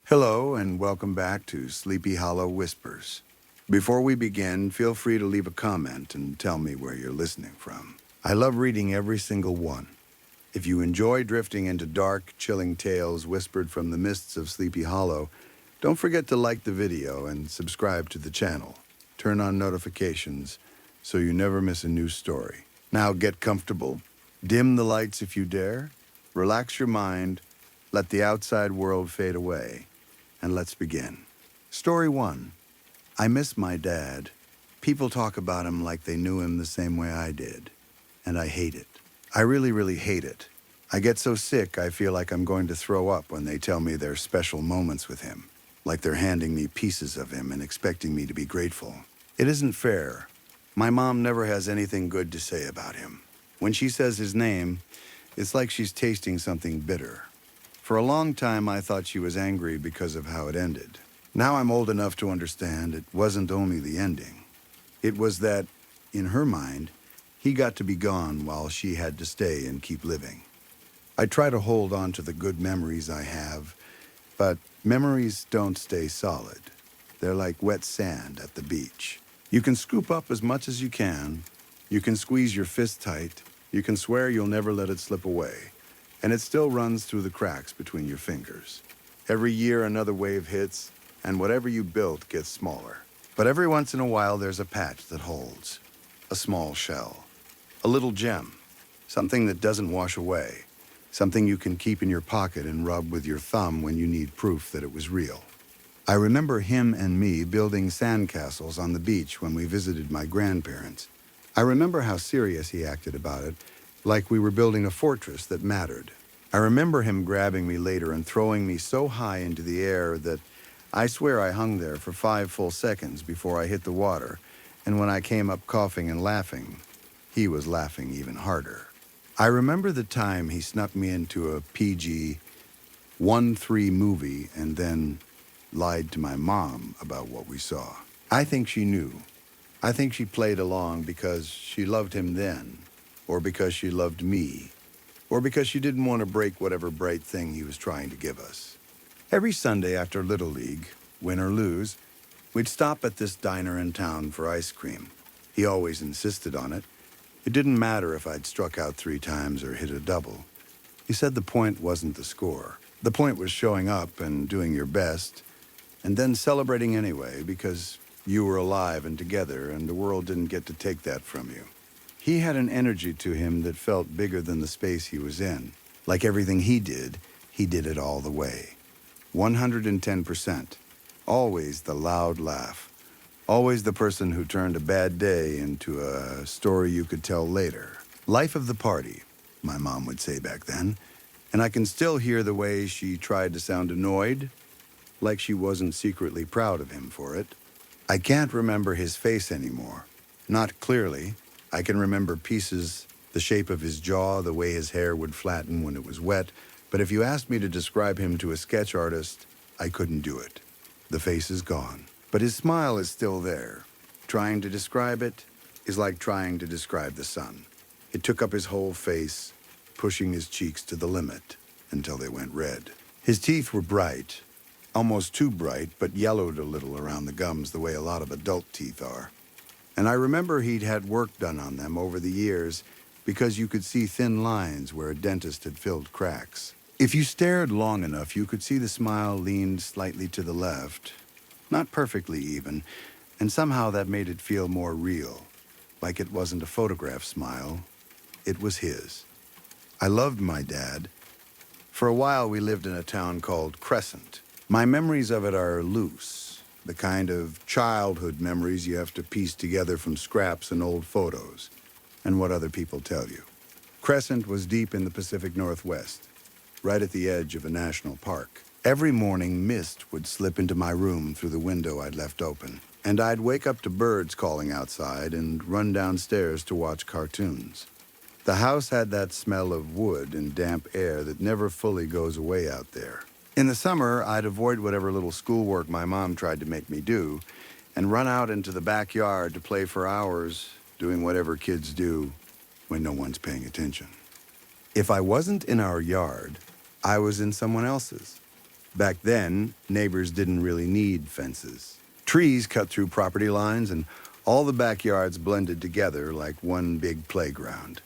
Hello, and welcome back to Sleepy Hollow Whispers. Before we begin, feel free to leave a comment and tell me where you're listening from. I love reading every single one. If you enjoy drifting into dark, chilling tales whispered from the mists of Sleepy Hollow, don't forget to like the video and subscribe to the channel. Turn on notifications so you never miss a new story. Now get comfortable, dim the lights if you dare, relax your mind, let the outside world fade away, and let's begin. Story 1. I miss my dad. People talk about him like they knew him the same way I did, and I hate it. I really hate it. I get so sick I feel like I'm going to throw up when they tell me their special moments with him, like they're handing me pieces of him and expecting me to be grateful. It isn't fair. My mom never has anything good to say about him. When she says his name, it's like she's tasting something bitter. For a long time, I thought she was angry because of how it ended. Now I'm old enough to understand it wasn't only the ending. It was that, in her mind, he got to be gone while she had to stay and keep living. I try to hold on to the good memories I have, but memories don't stay solid. They're like wet sand at the beach. You can scoop up as much as you can squeeze your fist tight, you can swear you'll never let it slip away, and it still runs through the cracks between your fingers. Every year another wave hits, and whatever you built gets smaller. But every once in a while there's a patch that holds, a small shell, a little gem, something that doesn't wash away, something you can keep in your pocket and rub with your thumb when you need proof that it was real. I remember him and me building sandcastles on the beach when we visited my grandparents. I remember how serious he acted about it, like we were building a fortress that mattered. I remember him grabbing me later and throwing me so high into the air that I swear I hung there for 5 full seconds before I hit the water, and when I came up coughing and laughing, he was laughing even harder. I remember the time he snuck me into a PG-13 movie and then lied to my mom about what we saw. I think she knew. I think she played along because she loved him then, or because she loved me, or because she didn't want to break whatever bright thing he was trying to give us. Every Sunday after Little League, win or lose, we'd stop at this diner in town for ice cream. He always insisted on it. It didn't matter if I'd struck out 3 times or hit a double. He said the point wasn't the score. The point was showing up and doing your best, and then celebrating anyway because you were alive and together and the world didn't get to take that from you. He had an energy to him that felt bigger than the space he was in. Like everything he did it all the way. 110%. Always the loud laugh. Always the person who turned a bad day into a story you could tell later. Life of the party, my mom would say back then. And I can still hear the way she tried to sound annoyed, like she wasn't secretly proud of him for it. I can't remember his face anymore. Not clearly. I can remember pieces, the shape of his jaw, the way his hair would flatten when it was wet, but if you asked me to describe him to a sketch artist, I couldn't do it. The face is gone, but his smile is still there. Trying to describe it is like trying to describe the sun. It took up his whole face, pushing his cheeks to the limit until they went red. His teeth were bright, almost too bright, but yellowed a little around the gums the way a lot of adult teeth are. And I remember he'd had work done on them over the years because you could see thin lines where a dentist had filled cracks. If you stared long enough, you could see the smile leaned slightly to the left, not perfectly even, and somehow that made it feel more real, like it wasn't a photograph smile, it was his. I loved my dad. For a while, we lived in a town called Crescent. My memories of it are loose. The kind of childhood memories you have to piece together from scraps and old photos, and what other people tell you. Crescent was deep in the Pacific Northwest, right at the edge of a national park. Every morning, mist would slip into my room through the window I'd left open, and I'd wake up to birds calling outside and run downstairs to watch cartoons. The house had that smell of wood and damp air that never fully goes away out there. In the summer, I'd avoid whatever little schoolwork my mom tried to make me do and run out into the backyard to play for hours, doing whatever kids do when no one's paying attention. If I wasn't in our yard, I was in someone else's. Back then, neighbors didn't really need fences. Trees cut through property lines, and all the backyards blended together like one big playground.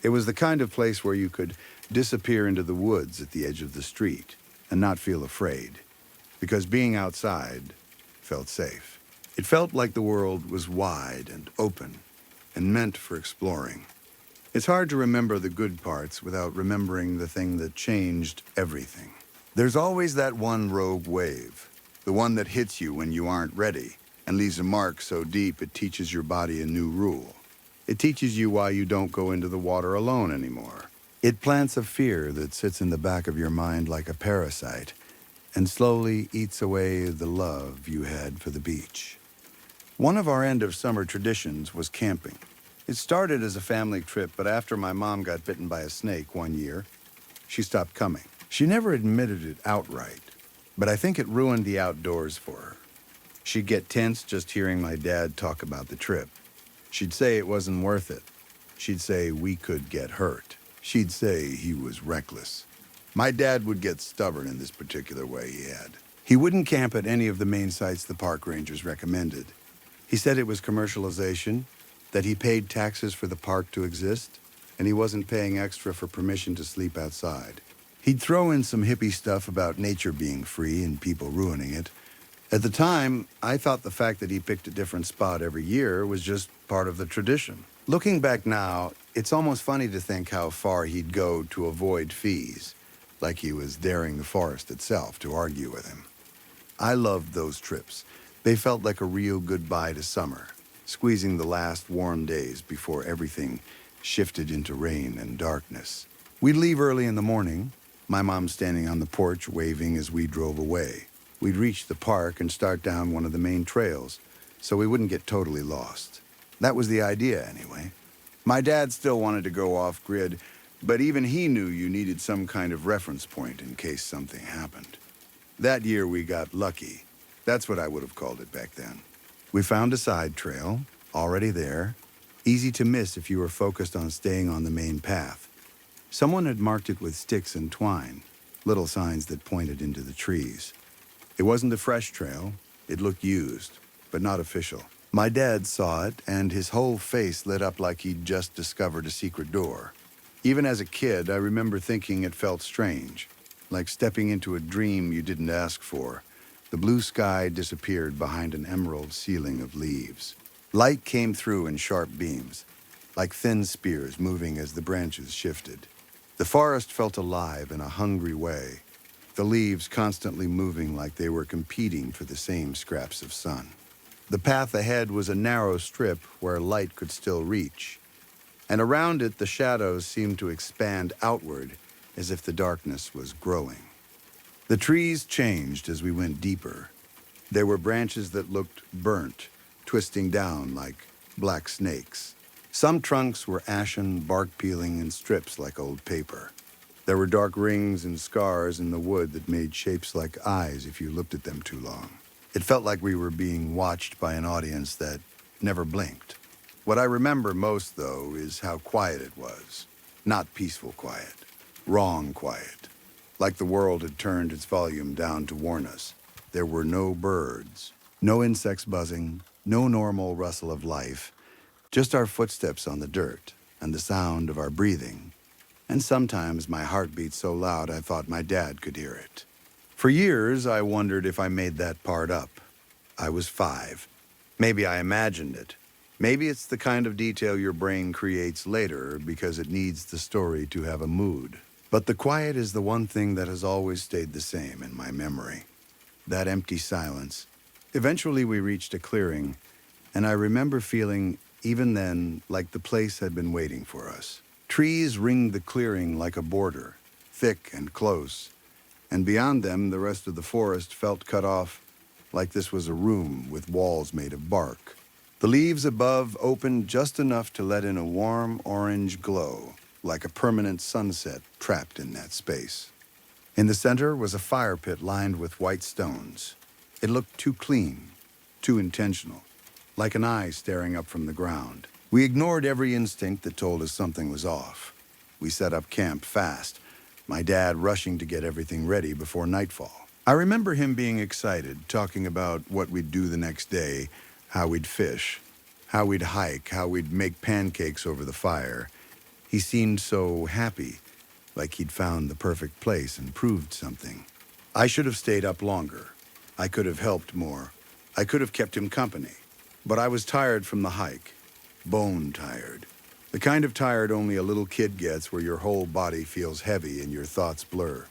It was the kind of place where you could disappear into the woods at the edge of the street and not feel afraid, because being outside felt safe. It felt like the world was wide and open and meant for exploring. It's hard to remember the good parts without remembering the thing that changed everything. There's always that one rogue wave, the one that hits you when you aren't ready and leaves a mark so deep it teaches your body a new rule. It teaches you why you don't go into the water alone anymore. It plants a fear that sits in the back of your mind like a parasite and slowly eats away the love you had for the beach. One of our end-of-summer traditions was camping. It started as a family trip, but after my mom got bitten by a snake one year, she stopped coming. She never admitted it outright, but I think it ruined the outdoors for her. She'd get tense just hearing my dad talk about the trip. She'd say it wasn't worth it. She'd say we could get hurt. She'd say he was reckless. My dad would get stubborn in this particular way he had. He wouldn't camp at any of the main sites the park rangers recommended. He said it was commercialization, that he paid taxes for the park to exist, and he wasn't paying extra for permission to sleep outside. He'd throw in some hippie stuff about nature being free and people ruining it. At the time, I thought the fact that he picked a different spot every year was just part of the tradition. Looking back now, it's almost funny to think how far he'd go to avoid fees, like he was daring the forest itself to argue with him. I loved those trips. They felt like a real goodbye to summer, squeezing the last warm days before everything shifted into rain and darkness. We'd leave early in the morning, my mom standing on the porch waving as we drove away. We'd reach the park and start down one of the main trails, so we wouldn't get totally lost. That was the idea, anyway. My dad still wanted to go off-grid, but even he knew you needed some kind of reference point in case something happened. That year we got lucky. That's what I would have called it back then. We found a side trail, already there, easy to miss if you were focused on staying on the main path. Someone had marked it with sticks and twine, little signs that pointed into the trees. It wasn't a fresh trail. It looked used, but not official. My dad saw it, and his whole face lit up like he'd just discovered a secret door. Even as a kid, I remember thinking it felt strange, like stepping into a dream you didn't ask for. The blue sky disappeared behind an emerald ceiling of leaves. Light came through in sharp beams, like thin spears moving as the branches shifted. The forest felt alive in a hungry way, the leaves constantly moving like they were competing for the same scraps of sun. The path ahead was a narrow strip where light could still reach, and around it the shadows seemed to expand outward as if the darkness was growing. The trees changed as we went deeper. There were branches that looked burnt, twisting down like black snakes. Some trunks were ashen, bark peeling in strips like old paper. There were dark rings and scars in the wood that made shapes like eyes if you looked at them too long. It felt like we were being watched by an audience that never blinked. What I remember most, though, is how quiet it was. Not peaceful quiet, wrong quiet. Like the world had turned its volume down to warn us. There were no birds, no insects buzzing, no normal rustle of life, just our footsteps on the dirt and the sound of our breathing. And sometimes my heart beat so loud I thought my dad could hear it. For years, I wondered if I made that part up. I was 5. Maybe I imagined it. Maybe it's the kind of detail your brain creates later because it needs the story to have a mood. But the quiet is the one thing that has always stayed the same in my memory. That empty silence. Eventually we reached a clearing, and I remember feeling, even then, like the place had been waiting for us. Trees ringed the clearing like a border, thick and close, and beyond them the rest of the forest felt cut off like this was a room with walls made of bark. The leaves above opened just enough to let in a warm orange glow, like a permanent sunset trapped in that space. In the center was a fire pit lined with white stones. It looked too clean, too intentional, like an eye staring up from the ground. We ignored every instinct that told us something was off. We set up camp fast, my dad rushing to get everything ready before nightfall. I remember him being excited, talking about what we'd do the next day, how we'd fish, how we'd hike, how we'd make pancakes over the fire. He seemed so happy, like he'd found the perfect place and proved something. I should have stayed up longer. I could have helped more. I could have kept him company. But I was tired from the hike. Bone tired. The kind of tired only a little kid gets, where your whole body feels heavy and your thoughts blur.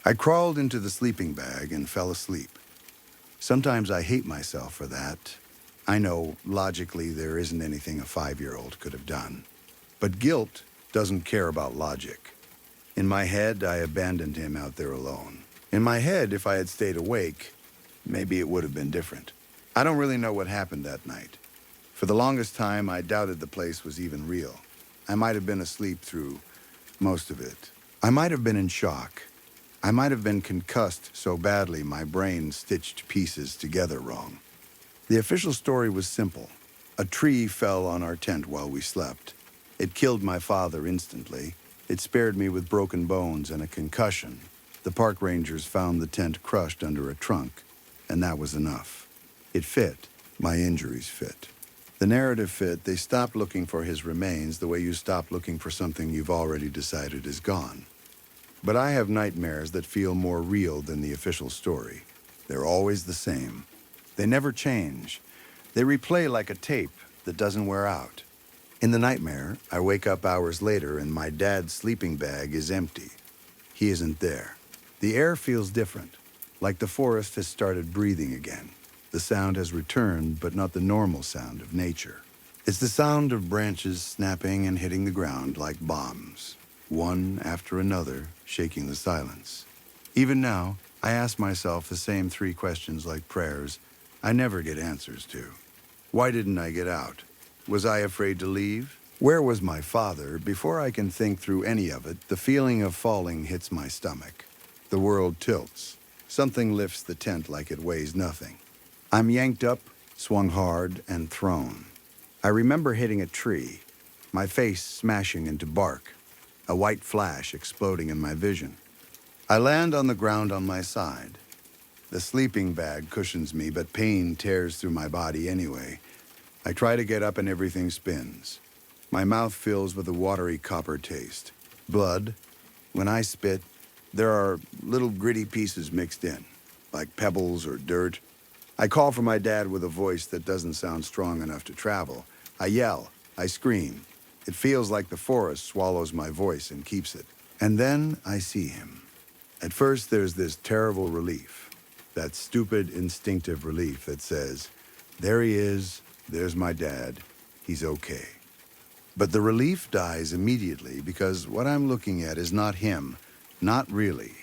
I crawled into the sleeping bag and fell asleep. Sometimes I hate myself for that. I know, logically, there isn't anything a 5-year-old could have done. But guilt doesn't care about logic. In my head, I abandoned him out there alone. In my head, if I had stayed awake, maybe it would have been different. I don't really know what happened that night. For the longest time, I doubted the place was even real. I might have been asleep through most of it. I might have been in shock. I might have been concussed so badly my brain stitched pieces together wrong. The official story was simple. A tree fell on our tent while we slept. It killed my father instantly. It spared me with broken bones and a concussion. The park rangers found the tent crushed under a trunk, and that was enough. It fit. My injuries fit. The narrative fit. They stopped looking for his remains the way you stop looking for something you've already decided is gone. But I have nightmares that feel more real than the official story. They're always the same. They never change. They replay like a tape that doesn't wear out. In the nightmare, I wake up hours later and my dad's sleeping bag is empty. He isn't there. The air feels different, like the forest has started breathing again. The sound has returned, but not the normal sound of nature. It's the sound of branches snapping and hitting the ground like bombs, one after another, shaking the silence. Even now, I ask myself the same 3 questions like prayers I never get answers to. Why didn't I get out? Was I afraid to leave? Where was my father? Before I can think through any of it, the feeling of falling hits my stomach. The world tilts. Something lifts the tent like it weighs nothing. I'm yanked up, swung hard, and thrown. I remember hitting a tree, my face smashing into bark, a white flash exploding in my vision. I land on the ground on my side. The sleeping bag cushions me, but pain tears through my body anyway. I try to get up and everything spins. My mouth fills with a watery copper taste. Blood. When I spit, there are little gritty pieces mixed in, like pebbles or dirt. I call for my dad with a voice that doesn't sound strong enough to travel. I yell. I scream. It feels like the forest swallows my voice and keeps it. And then I see him. At first, there's this terrible relief, that stupid, instinctive relief that says, there he is, there's my dad, he's okay. But the relief dies immediately because what I'm looking at is not him, not really.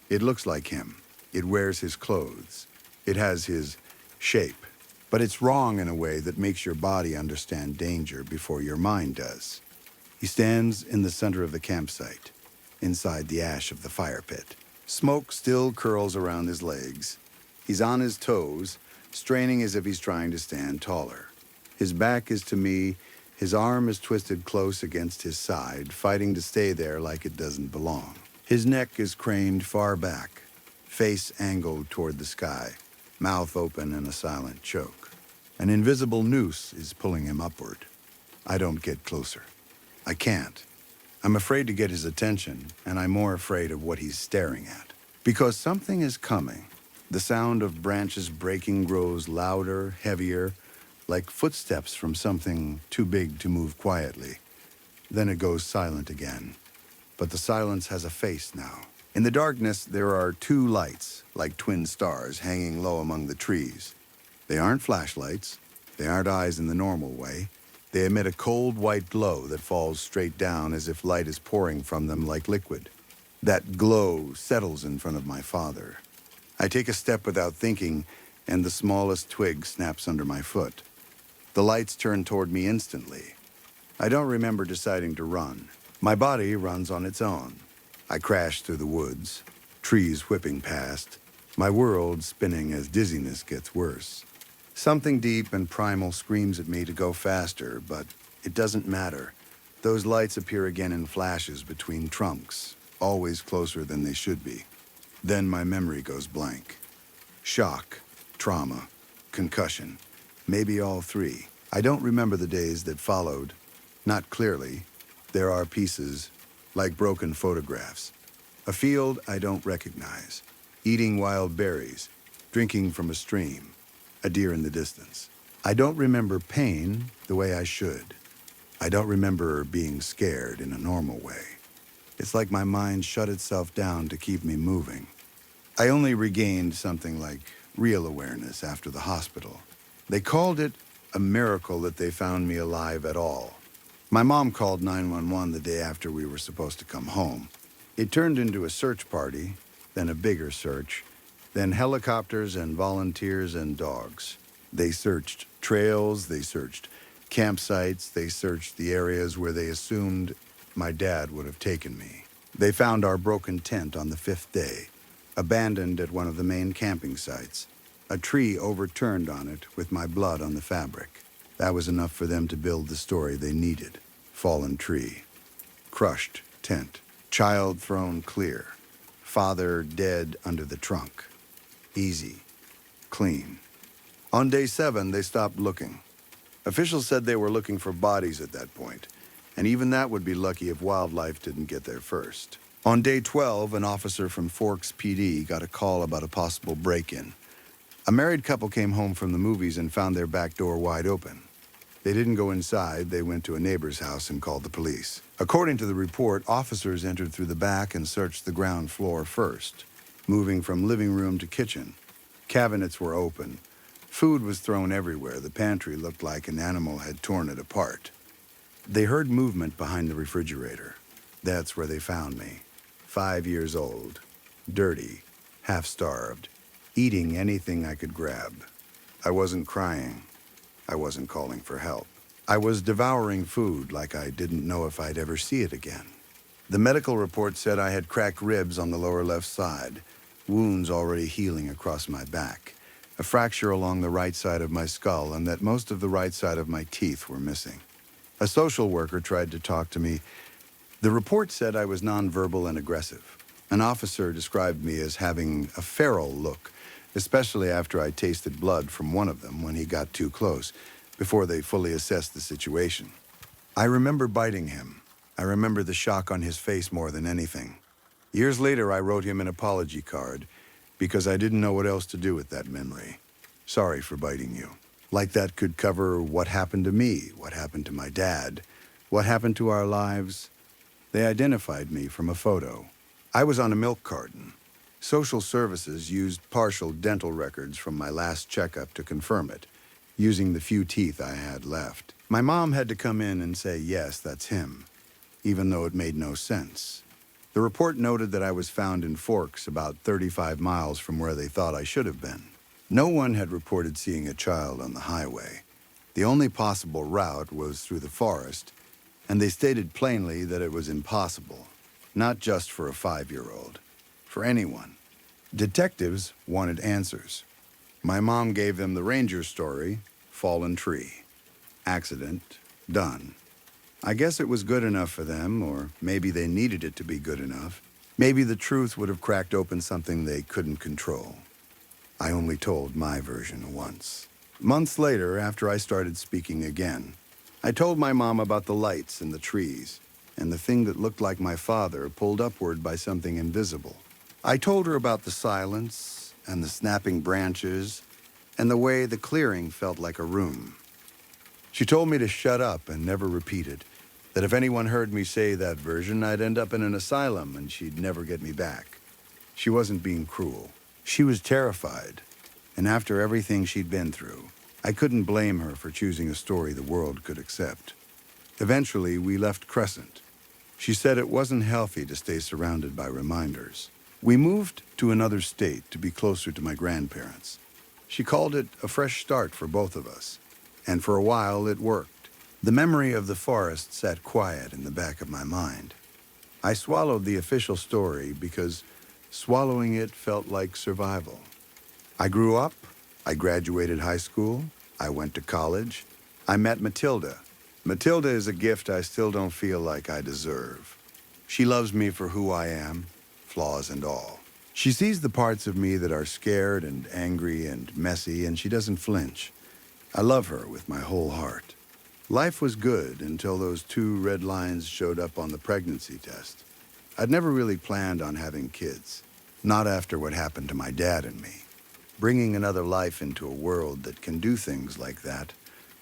It looks like him. It wears his clothes. It has his shape. But it's wrong in a way that makes your body understand danger before your mind does. He stands in the center of the campsite, inside the ash of the fire pit. Smoke still curls around his legs. He's on his toes, straining as if he's trying to stand taller. His back is to me, his arm is twisted close against his side, fighting to stay there like it doesn't belong. His neck is craned far back, face angled toward the sky, mouth open in a silent choke. An invisible noose is pulling him upward. I don't get closer. I can't. I'm afraid to get his attention, and I'm more afraid of what he's staring at. Because something is coming. The sound of branches breaking grows louder, heavier, like footsteps from something too big to move quietly. Then it goes silent again. But the silence has a face now. In the darkness, there are 2 lights, like twin stars, hanging low among the trees. They aren't flashlights. They aren't eyes in the normal way. They emit a cold white glow that falls straight down as if light is pouring from them like liquid. That glow settles in front of my father. I take a step without thinking, and the smallest twig snaps under my foot. The lights turn toward me instantly. I don't remember deciding to run. My body runs on its own. I crash through the woods, trees whipping past, my world spinning as dizziness gets worse. Something deep and primal screams at me to go faster, but it doesn't matter. Those lights appear again in flashes between trunks, always closer than they should be. Then my memory goes blank. Shock, trauma, concussion, maybe all three. I don't remember the days that followed. Not clearly. There are pieces, like broken photographs. A field I don't recognize. Eating wild berries, drinking from a stream, a deer in the distance. I don't remember pain the way I should. I don't remember being scared in a normal way. It's like my mind shut itself down to keep me moving. I only regained something like real awareness after the hospital. They called it a miracle that they found me alive at all. My mom called 911 the day after we were supposed to come home. It turned into a search party, then a bigger search, then helicopters and volunteers and dogs. They searched trails, they searched campsites, they searched the areas where they assumed my dad would have taken me. They found our broken tent on the 5th day, abandoned at one of the main camping sites. A tree overturned on it with my blood on the fabric. That was enough for them to build the story they needed. Fallen tree, crushed tent, child thrown clear, father dead under the trunk. Easy, clean. On day 7, they stopped looking. Officials said they were looking for bodies at that point, and even that would be lucky if wildlife didn't get there first. On day 12, an officer from Forks PD got a call about a possible break-in. A married couple came home from the movies and found their back door wide open. They didn't go inside, they went to a neighbor's house and called the police. According to the report, officers entered through the back and searched the ground floor first, moving from living room to kitchen. Cabinets were open. Food was thrown everywhere. The pantry looked like an animal had torn it apart. They heard movement behind the refrigerator. That's where they found me. 5 years old, dirty, half-starved, eating anything I could grab. I wasn't crying. I wasn't calling for help. I was devouring food like I didn't know if I'd ever see it again. The medical report said I had cracked ribs on the lower left side, wounds already healing across my back, a fracture along the right side of my skull, and that most of the right side of my teeth were missing. A social worker tried to talk to me. The report said I was nonverbal and aggressive. An officer described me as having a feral look, especially after I tasted blood from one of them when he got too close, before they fully assessed the situation. I remember biting him. I remember the shock on his face more than anything. Years later, I wrote him an apology card because I didn't know what else to do with that memory. Sorry for biting you. Like that could cover what happened to me, what happened to my dad, what happened to our lives. They identified me from a photo. I was on a milk carton. Social services used partial dental records from my last checkup to confirm it, using the few teeth I had left. My mom had to come in and say, yes, that's him, even though it made no sense. The report noted that I was found in Forks, about 35 miles from where they thought I should have been. No one had reported seeing a child on the highway. The only possible route was through the forest, and they stated plainly that it was impossible, not just for a 5-year-old, for anyone. Detectives wanted answers. My mom gave them the ranger story, fallen tree. Accident, done. I guess it was good enough for them, or maybe they needed it to be good enough. Maybe the truth would have cracked open something they couldn't control. I only told my version once. Months later, after I started speaking again, I told my mom about the lights and the trees, and the thing that looked like my father pulled upward by something invisible. I told her about the silence and the snapping branches and the way the clearing felt like a room. She told me to shut up and never repeat it, that if anyone heard me say that version, I'd end up in an asylum and she'd never get me back. She wasn't being cruel. She was terrified, and after everything she'd been through, I couldn't blame her for choosing a story the world could accept. Eventually, we left Crescent. She said it wasn't healthy to stay surrounded by reminders. We moved to another state to be closer to my grandparents. She called it a fresh start for both of us, and for a while it worked. The memory of the forest sat quiet in the back of my mind. I swallowed the official story because swallowing it felt like survival. I grew up, I graduated high school, I went to college, I met Matilda. Matilda is a gift I still don't feel like I deserve. She loves me for who I am, flaws and all. She sees the parts of me that are scared and angry and messy, and she doesn't flinch. I love her with my whole heart. Life was good until those 2 red lines showed up on the pregnancy test. I'd never really planned on having kids, not after what happened to my dad and me. Bringing another life into a world that can do things like that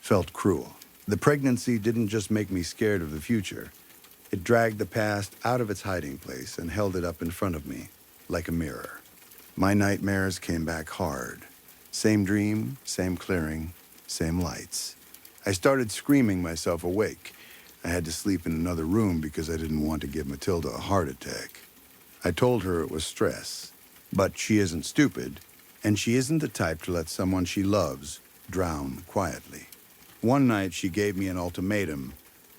felt cruel. The pregnancy didn't just make me scared of the future. It dragged the past out of its hiding place and held it up in front of me, like a mirror. My nightmares came back hard. Same dream, same clearing, same lights. I started screaming myself awake. I had to sleep in another room because I didn't want to give Matilda a heart attack. I told her it was stress, but she isn't stupid, and she isn't the type to let someone she loves drown quietly. One night she gave me an ultimatum,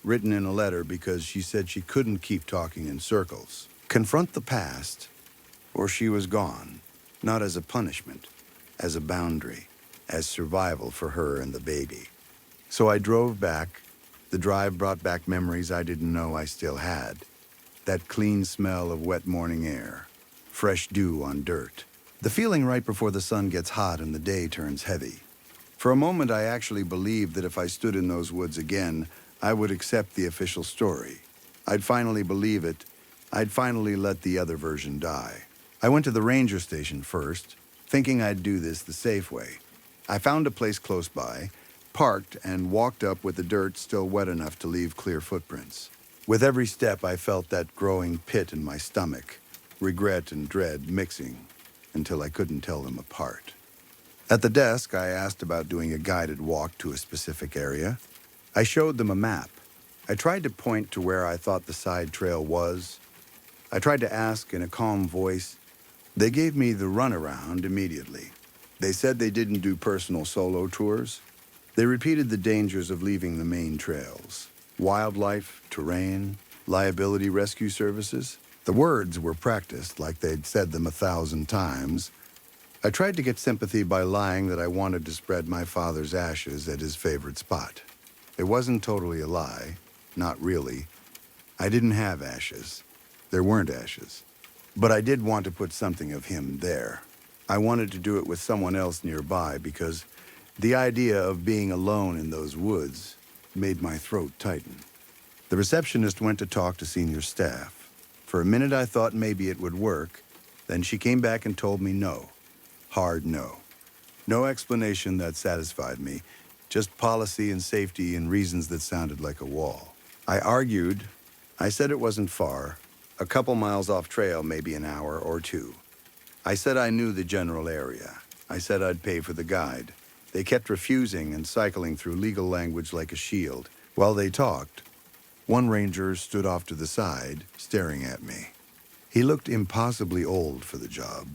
written in a letter because she said she couldn't keep talking in circles. Confront the past, or she was gone, not as a punishment, as a boundary, as survival for her and the baby. So I drove back. The drive brought back memories I didn't know I still had. That clean smell of wet morning air, fresh dew on dirt, the feeling right before the sun gets hot and the day turns heavy. For a moment, I actually believed that if I stood in those woods again, I would accept the official story. I'd finally believe it. I'd finally let the other version die. I went to the ranger station first, thinking I'd do this the safe way. I found a place close by, parked, and walked up with the dirt still wet enough to leave clear footprints. With every step, I felt that growing pit in my stomach, regret and dread mixing until I couldn't tell them apart. At the desk, I asked about doing a guided walk to a specific area. I showed them a map. I tried to point to where I thought the side trail was. I tried to ask in a calm voice. They gave me the runaround immediately. They said they didn't do personal solo tours. They repeated the dangers of leaving the main trails. Wildlife, terrain, liability rescue services. The words were practiced like they'd said them 1,000 times. I tried to get sympathy by lying that I wanted to spread my father's ashes at his favorite spot. It wasn't totally a lie, not really. I didn't have ashes. There weren't ashes. But I did want to put something of him there. I wanted to do it with someone else nearby because the idea of being alone in those woods made my throat tighten. The receptionist went to talk to senior staff. For a minute I thought maybe it would work. Then she came back and told me no. Hard no. No explanation that satisfied me, just policy and safety and reasons that sounded like a wall. I argued. I said it wasn't far, a couple miles off trail, maybe an hour or 2. I said I knew the general area. I said I'd pay for the guide. They kept refusing and cycling through legal language like a shield. While they talked, one ranger stood off to the side, staring at me. He looked impossibly old for the job.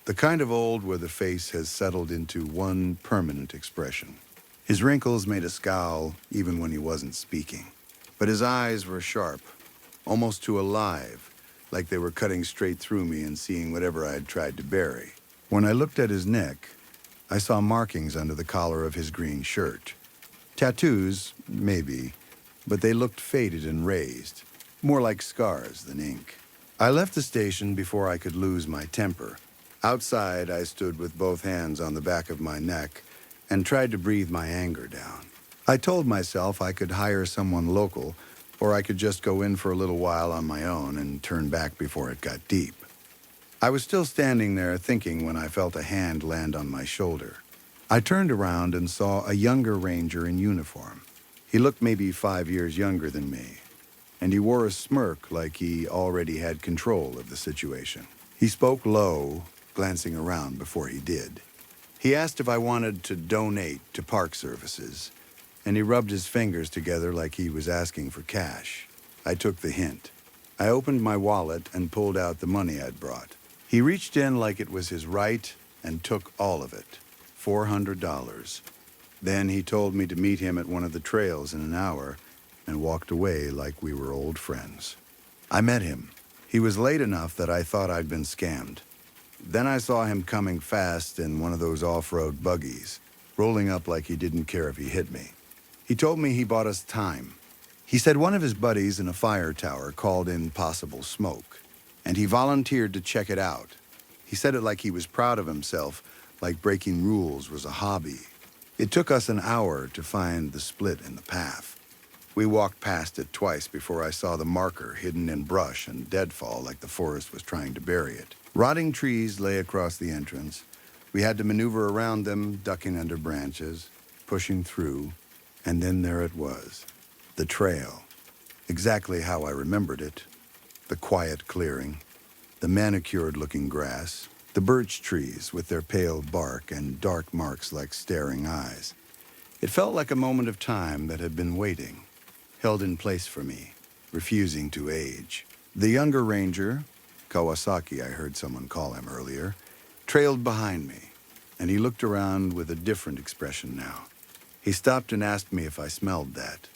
The kind of old where the face has settled into one permanent expression. His wrinkles made a scowl even when he wasn't speaking. But his eyes were sharp, almost too alive, like they were cutting straight through me and seeing whatever I had tried to bury. When I looked at his neck, I saw markings under the collar of his green shirt. Tattoos, maybe, but they looked faded and raised, more like scars than ink. I left the station before I could lose my temper. Outside, I stood with both hands on the back of my neck and tried to breathe my anger down. I told myself I could hire someone local, or I could just go in for a little while on my own and turn back before it got deep. I was still standing there thinking when I felt a hand land on my shoulder. I turned around and saw a younger ranger in uniform. He looked maybe 5 years younger than me, and he wore a smirk like he already had control of the situation. He spoke low, glancing around before he did. He asked if I wanted to donate to park services, and he rubbed his fingers together like he was asking for cash. I took the hint. I opened my wallet and pulled out the money I'd brought. He reached in like it was his right and took all of it, $400. Then he told me to meet him at one of the trails in an hour and walked away like we were old friends. I met him. He was late enough that I thought I'd been scammed. Then I saw him coming fast in one of those off-road buggies, rolling up like he didn't care if he hit me. He told me he bought us time. He said one of his buddies in a fire tower called in possible smoke, and he volunteered to check it out. He said it like he was proud of himself, like breaking rules was a hobby. It took us an hour to find the split in the path. We walked past it twice before I saw the marker hidden in brush and deadfall like the forest was trying to bury it. Rotting trees lay across the entrance. We had to maneuver around them, ducking under branches, pushing through, and then there it was, the trail. Exactly how I remembered it. The quiet clearing, the manicured-looking grass, the birch trees with their pale bark and dark marks like staring eyes. It felt like a moment of time that had been waiting, held in place for me, refusing to age. The younger ranger, Kawasaki I heard someone call him earlier, trailed behind me, and he looked around with a different expression now. He stopped and asked me if I smelled that.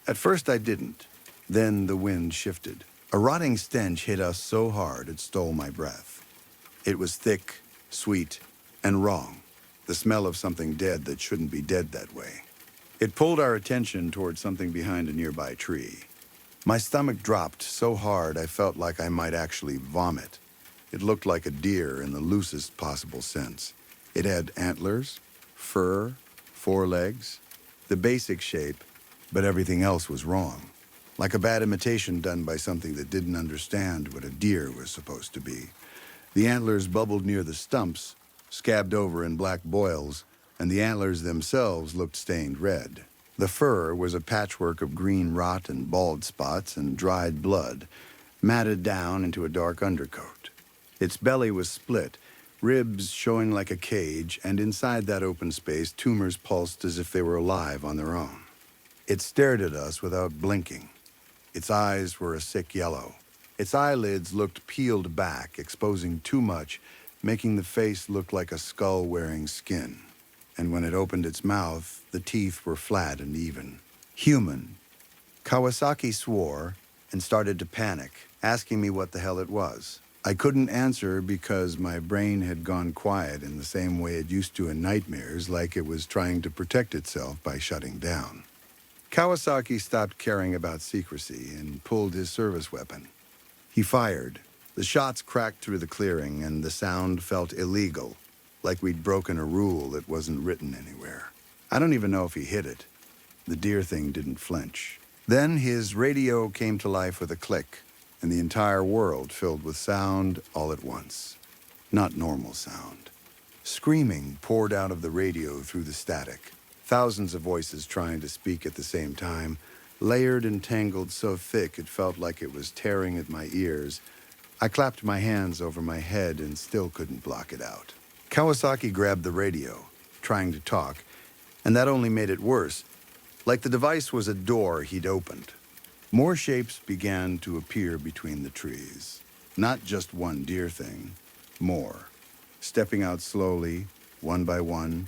At first I didn't. Then the wind shifted. A rotting stench hit us so hard it stole my breath. It was thick, sweet, and wrong. The smell of something dead that shouldn't be dead that way. It pulled our attention toward something behind a nearby tree. My stomach dropped so hard I felt like I might actually vomit. It looked like a deer in the loosest possible sense. It had antlers, fur, forelegs, the basic shape, but everything else was wrong. Like a bad imitation done by something that didn't understand what a deer was supposed to be. The antlers bubbled near the stumps, scabbed over in black boils, and the antlers themselves looked stained red. The fur was a patchwork of green rot and bald spots and dried blood, matted down into a dark undercoat. Its belly was split, ribs showing like a cage, and inside that open space, tumors pulsed as if they were alive on their own. It stared at us without blinking. Its eyes were a sick yellow. Its eyelids looked peeled back, exposing too much, making the face look like a skull wearing skin. And when it opened its mouth, the teeth were flat and even. Human. Kawasaki swore and started to panic, asking me what the hell it was. I couldn't answer because my brain had gone quiet in the same way it used to in nightmares, like it was trying to protect itself by shutting down. Kawasaki stopped caring about secrecy and pulled his service weapon. He fired. The shots cracked through the clearing, and the sound felt illegal, like we'd broken a rule that wasn't written anywhere. I don't even know if he hit it. The deer thing didn't flinch. Then his radio came to life with a click, and the entire world filled with sound all at once. Not normal sound. Screaming poured out of the radio through the static. Thousands of voices trying to speak at the same time, layered and tangled so thick it felt like it was tearing at my ears. I clapped my hands over my head and still couldn't block it out. Kawasaki grabbed the radio, trying to talk, and that only made it worse, like the device was a door he'd opened. More shapes began to appear between the trees. Not just one deer thing, more. Stepping out slowly, one by one,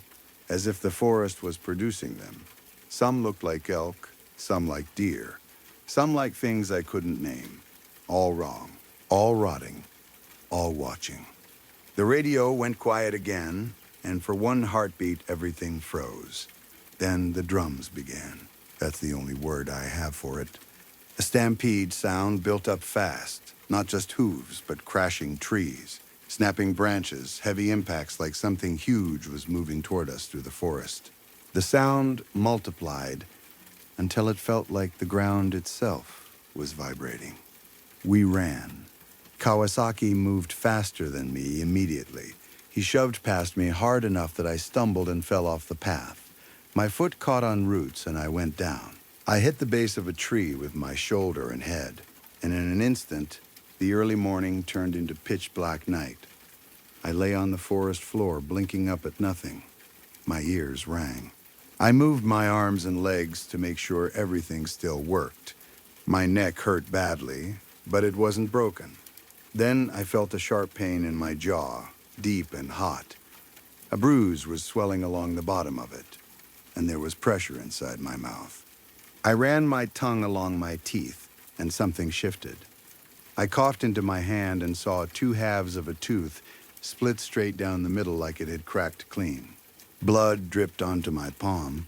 as if the forest was producing them. Some looked like elk, some like deer, some like things I couldn't name. All wrong, all rotting, all watching. The radio went quiet again, and for one heartbeat, everything froze. Then the drums began. That's the only word I have for it. A stampede sound built up fast, not just hooves, but crashing trees, snapping branches, heavy impacts like something huge was moving toward us through the forest. The sound multiplied until it felt like the ground itself was vibrating. We ran. Kawasaki moved faster than me immediately. He shoved past me hard enough that I stumbled and fell off the path. My foot caught on roots and I went down. I hit the base of a tree with my shoulder and head, and in an instant, the early morning turned into pitch black night. I lay on the forest floor, blinking up at nothing. My ears rang. I moved my arms and legs to make sure everything still worked. My neck hurt badly, but it wasn't broken. Then I felt a sharp pain in my jaw, deep and hot. A bruise was swelling along the bottom of it, and there was pressure inside my mouth. I ran my tongue along my teeth, and something shifted. I coughed into my hand and saw two halves of a tooth split straight down the middle like it had cracked clean. Blood dripped onto my palm.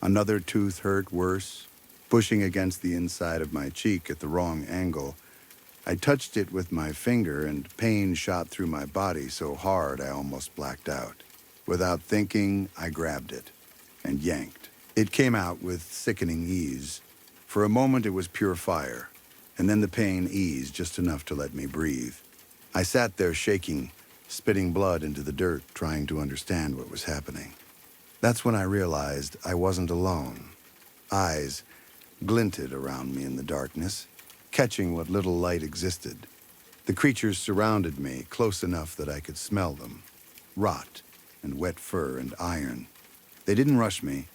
Another tooth hurt worse, pushing against the inside of my cheek at the wrong angle. I touched it with my finger, and pain shot through my body so hard I almost blacked out. Without thinking, I grabbed it and yanked. It came out with sickening ease. For a moment, it was pure fire, and then the pain eased just enough to let me breathe. I sat there shaking, spitting blood into the dirt, trying to understand what was happening. That's when I realized I wasn't alone. Eyes glinted around me in the darkness, catching what little light existed. The creatures surrounded me, close enough that I could smell them. Rot and wet fur and iron. They didn't rush me.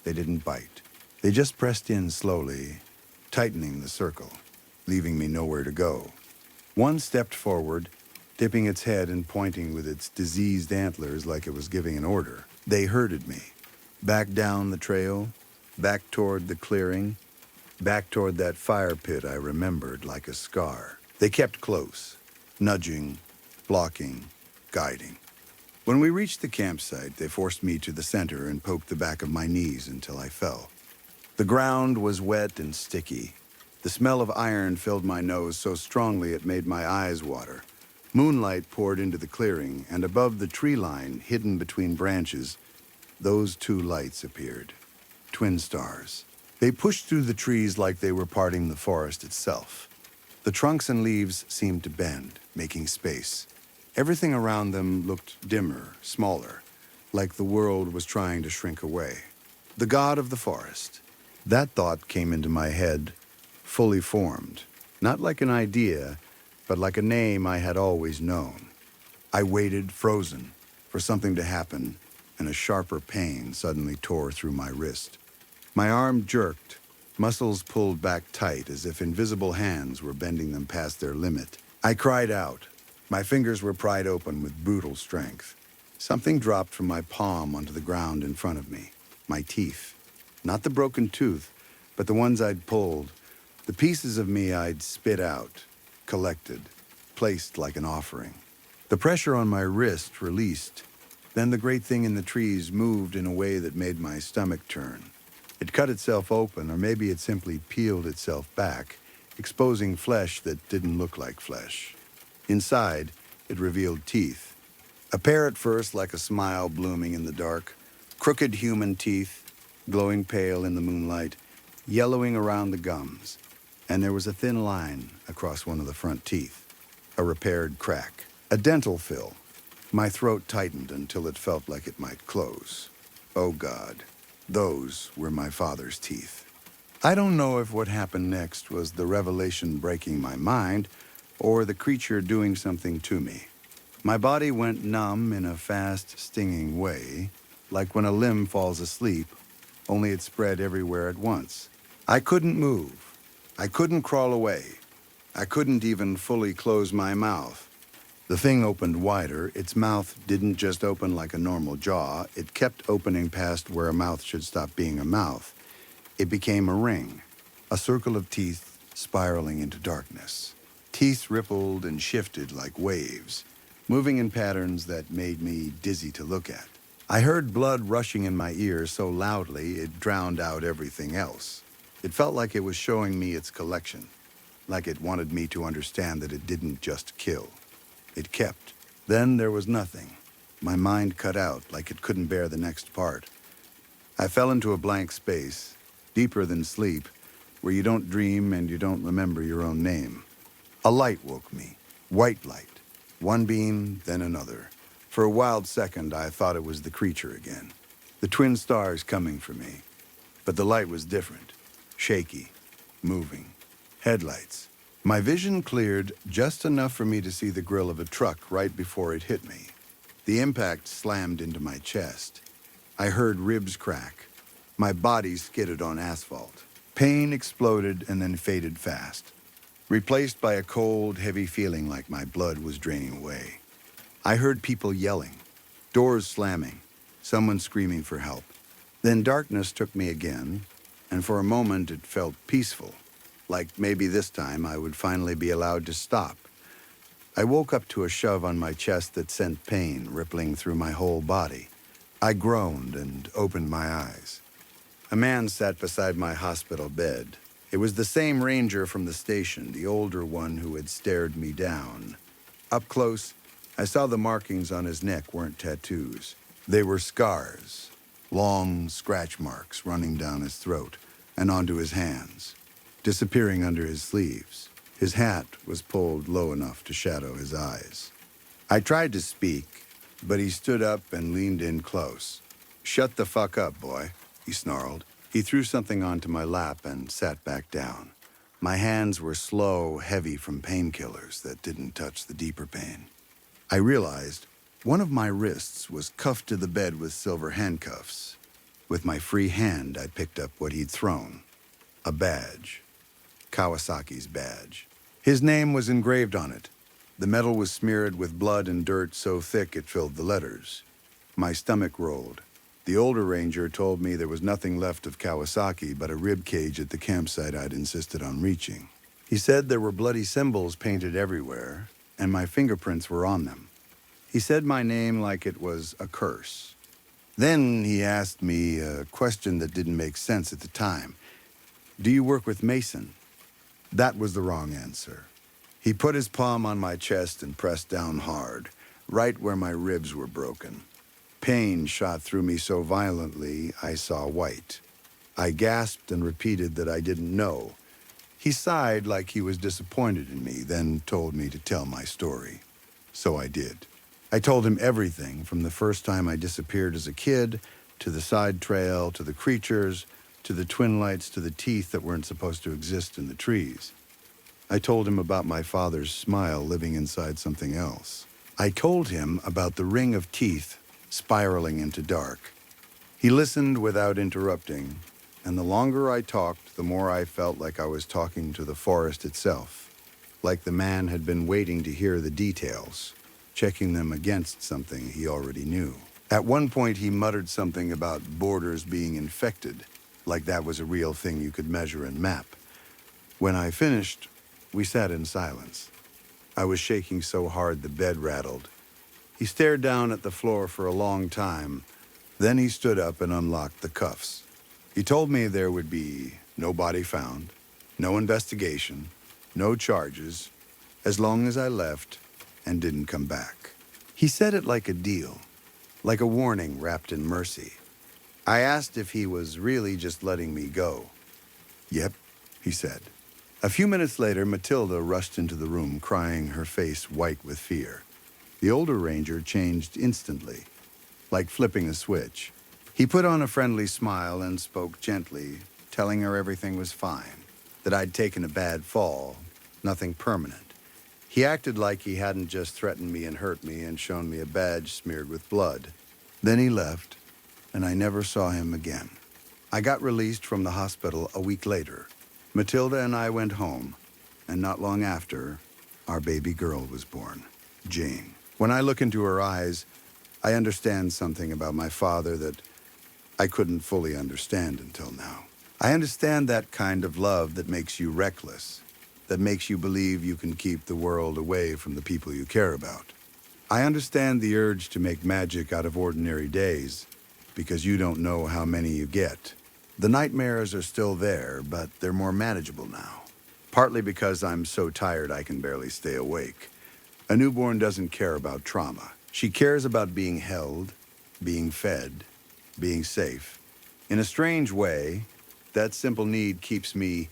They didn't bite. They just pressed in slowly, tightening the circle, leaving me nowhere to go. One stepped forward, dipping its head and pointing with its diseased antlers like it was giving an order. They herded me. Back down the trail, back toward the clearing, back toward that fire pit I remembered like a scar. They kept close, nudging, blocking, guiding. When we reached the campsite, they forced me to the center and poked the back of my knees until I fell. The ground was wet and sticky. The smell of iron filled my nose so strongly it made my eyes water. Moonlight poured into the clearing, and above the tree line, hidden between branches, those two lights appeared. Twin stars. They pushed through the trees like they were parting the forest itself. The trunks and leaves seemed to bend, making space. Everything around them looked dimmer, smaller, like the world was trying to shrink away. The god of the forest. That thought came into my head, fully formed, not like an idea, but like a name I had always known. I waited, frozen, for something to happen, and a sharper pain suddenly tore through my wrist. My arm jerked, muscles pulled back tight as if invisible hands were bending them past their limit. I cried out. My fingers were pried open with brutal strength. Something dropped from my palm onto the ground in front of me. My teeth. Not the broken tooth, but the ones I'd pulled. The pieces of me I'd spit out, collected, placed like an offering. The pressure on my wrist released. Then the great thing in the trees moved in a way that made my stomach turn. It cut itself open, or maybe it simply peeled itself back, exposing flesh that didn't look like flesh. Inside, it revealed teeth. A pair at first like a smile blooming in the dark, crooked human teeth, glowing pale in the moonlight, yellowing around the gums, and there was a thin line across one of the front teeth, a repaired crack, a dental fill. My throat tightened until it felt like it might close. Oh God, those were my father's teeth. I don't know if what happened next was the revelation breaking my mind, or the creature doing something to me. My body went numb in a fast, stinging way, like when a limb falls asleep, only it spread everywhere at once. I couldn't move. I couldn't crawl away. I couldn't even fully close my mouth. The thing opened wider. Its mouth didn't just open like a normal jaw. It kept opening past where a mouth should stop being a mouth. It became a ring, a circle of teeth spiraling into darkness. Teeth rippled and shifted like waves, moving in patterns that made me dizzy to look at. I heard blood rushing in my ears so loudly it drowned out everything else. It felt like it was showing me its collection, like it wanted me to understand that it didn't just kill. It kept. Then there was nothing. My mind cut out like it couldn't bear the next part. I fell into a blank space, deeper than sleep, where you don't dream and you don't remember your own name. A light woke me, white light, one beam, then another. For a wild second, I thought it was the creature again, the twin stars coming for me. But the light was different, shaky, moving. Headlights. My vision cleared just enough for me to see the grill of a truck right before it hit me. The impact slammed into my chest. I heard ribs crack. My body skidded on asphalt. Pain exploded and then faded fast, replaced by a cold, heavy feeling like my blood was draining away. I heard people yelling, doors slamming, someone screaming for help. Then darkness took me again, and for a moment it felt peaceful, like maybe this time I would finally be allowed to stop. I woke up to a shove on my chest that sent pain rippling through my whole body. I groaned and opened my eyes. A man sat beside my hospital bed, It was the same ranger from the station, the older one who had stared me down. Up close, I saw the markings on his neck weren't tattoos. They were scars, long scratch marks running down his throat and onto his hands, disappearing under his sleeves. His hat was pulled low enough to shadow his eyes. I tried to speak, but he stood up and leaned in close. "Shut the fuck up, boy," he snarled. He threw something onto my lap and sat back down. My hands were slow, heavy from painkillers that didn't touch the deeper pain. I realized one of my wrists was cuffed to the bed with silver handcuffs. With my free hand, I picked up what he'd thrown. A badge. Kawasaki's badge. His name was engraved on it. The metal was smeared with blood and dirt so thick it filled the letters. My stomach rolled. The older ranger told me there was nothing left of Kawasaki but a rib cage at the campsite I'd insisted on reaching. He said there were bloody symbols painted everywhere, and my fingerprints were on them. He said my name like it was a curse. Then he asked me a question that didn't make sense at the time. "Do you work with Mason?" That was the wrong answer. He put his palm on my chest and pressed down hard, right where my ribs were broken. Pain shot through me so violently, I saw white. I gasped and repeated that I didn't know. He sighed like he was disappointed in me, then told me to tell my story. So I did. I told him everything, from the first time I disappeared as a kid, to the side trail, to the creatures, to the twin lights, to the teeth that weren't supposed to exist in the trees. I told him about my father's smile living inside something else. I told him about the ring of teeth spiraling into dark. He listened without interrupting, and the longer I talked, the more I felt like I was talking to the forest itself, like the man had been waiting to hear the details, checking them against something he already knew. At one point, he muttered something about borders being infected, like that was a real thing you could measure and map. When I finished, we sat in silence. I was shaking so hard the bed rattled. He stared down at the floor for a long time. Then he stood up and unlocked the cuffs. He told me there would be no body found, no investigation, no charges, as long as I left and didn't come back. He said it like a deal, like a warning wrapped in mercy. I asked if he was really just letting me go. "Yep," he said. A few minutes later, Matilda rushed into the room, crying, her face white with fear. The older ranger changed instantly, like flipping a switch. He put on a friendly smile and spoke gently, telling her everything was fine, that I'd taken a bad fall, nothing permanent. He acted like he hadn't just threatened me and hurt me and shown me a badge smeared with blood. Then he left, and I never saw him again. I got released from the hospital a week later. Matilda and I went home, and not long after, our baby girl was born, Jane. When I look into her eyes, I understand something about my father that I couldn't fully understand until now. I understand that kind of love that makes you reckless, that makes you believe you can keep the world away from the people you care about. I understand the urge to make magic out of ordinary days, because you don't know how many you get. The nightmares are still there, but they're more manageable now. Partly because I'm so tired I can barely stay awake. A newborn doesn't care about trauma. She cares about being held, being fed, being safe. In a strange way, that simple need keeps me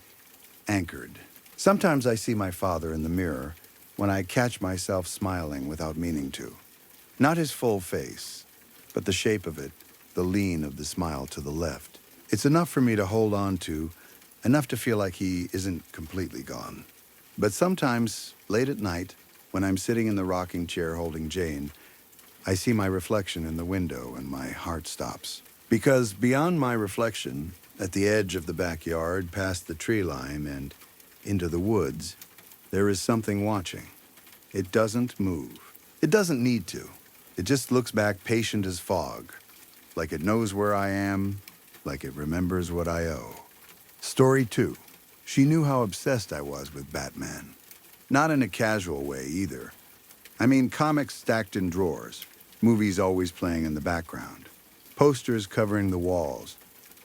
anchored. Sometimes I see my father in the mirror when I catch myself smiling without meaning to. Not his full face, but the shape of it, the lean of the smile to the left. It's enough for me to hold on to, enough to feel like he isn't completely gone. But sometimes, late at night, when I'm sitting in the rocking chair holding Jane, I see my reflection in the window and my heart stops. Because beyond my reflection, at the edge of the backyard, past the tree line and into the woods, there is something watching. It doesn't move. It doesn't need to. It just looks back patient as fog, like it knows where I am, like it remembers what I owe. Story 2. She knew how obsessed I was with Batman. Not in a casual way, either. I mean, comics stacked in drawers, movies always playing in the background, posters covering the walls.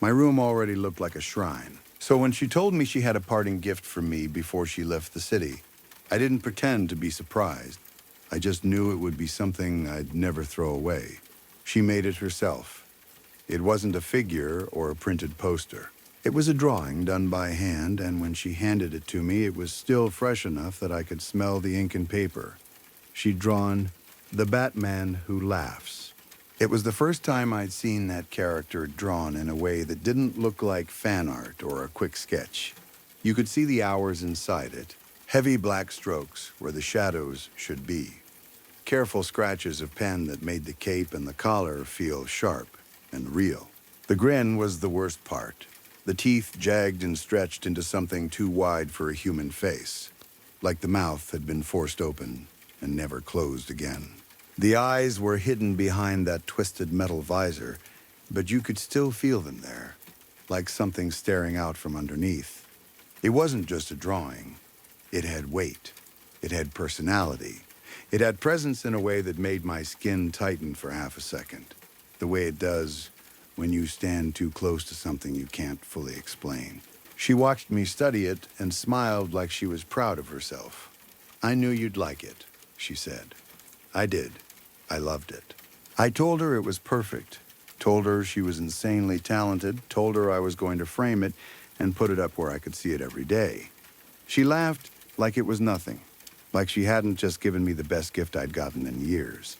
My room already looked like a shrine. So when she told me she had a parting gift for me before she left the city, I didn't pretend to be surprised. I just knew it would be something I'd never throw away. She made it herself. It wasn't a figure or a printed poster. It was a drawing done by hand, and when she handed it to me, it was still fresh enough that I could smell the ink and paper. She'd drawn the Batman who laughs. It was the first time I'd seen that character drawn in a way that didn't look like fan art or a quick sketch. You could see the hours inside it, heavy black strokes where the shadows should be, careful scratches of pen that made the cape and the collar feel sharp and real. The grin was the worst part. The teeth jagged and stretched into something too wide for a human face, like the mouth had been forced open and never closed again. The eyes were hidden behind that twisted metal visor, but you could still feel them there, like something staring out from underneath. It wasn't just a drawing. It had weight. It had personality. It had presence in a way that made my skin tighten for half a second, the way it does when you stand too close to something you can't fully explain. She watched me study it and smiled like she was proud of herself. "I knew you'd like it," she said. I did. I loved it. I told her it was perfect, told her she was insanely talented, told her I was going to frame it and put it up where I could see it every day. She laughed like it was nothing, like she hadn't just given me the best gift I'd gotten in years.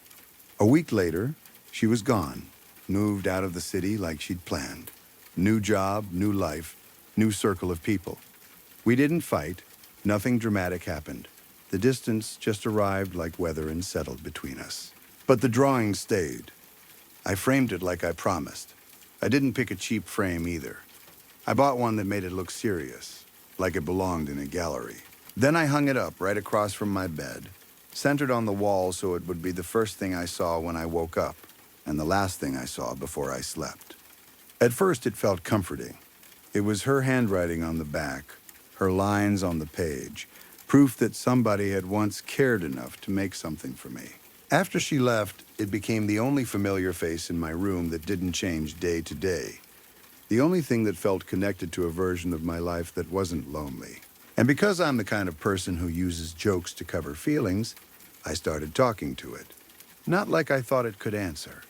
A week later, she was gone, moved out of the city like she'd planned. New job, new life, new circle of people. We didn't fight. Nothing dramatic happened. The distance just arrived like weather and settled between us. But the drawing stayed. I framed it like I promised. I didn't pick a cheap frame either. I bought one that made it look serious, like it belonged in a gallery. Then I hung it up right across from my bed, centered on the wall so it would be the first thing I saw when I woke up, and the last thing I saw before I slept. At first, it felt comforting. It was her handwriting on the back, her lines on the page, proof that somebody had once cared enough to make something for me. After she left, it became the only familiar face in my room that didn't change day to day. The only thing that felt connected to a version of my life that wasn't lonely. And because I'm the kind of person who uses jokes to cover feelings, I started talking to it. Not like I thought it could answer.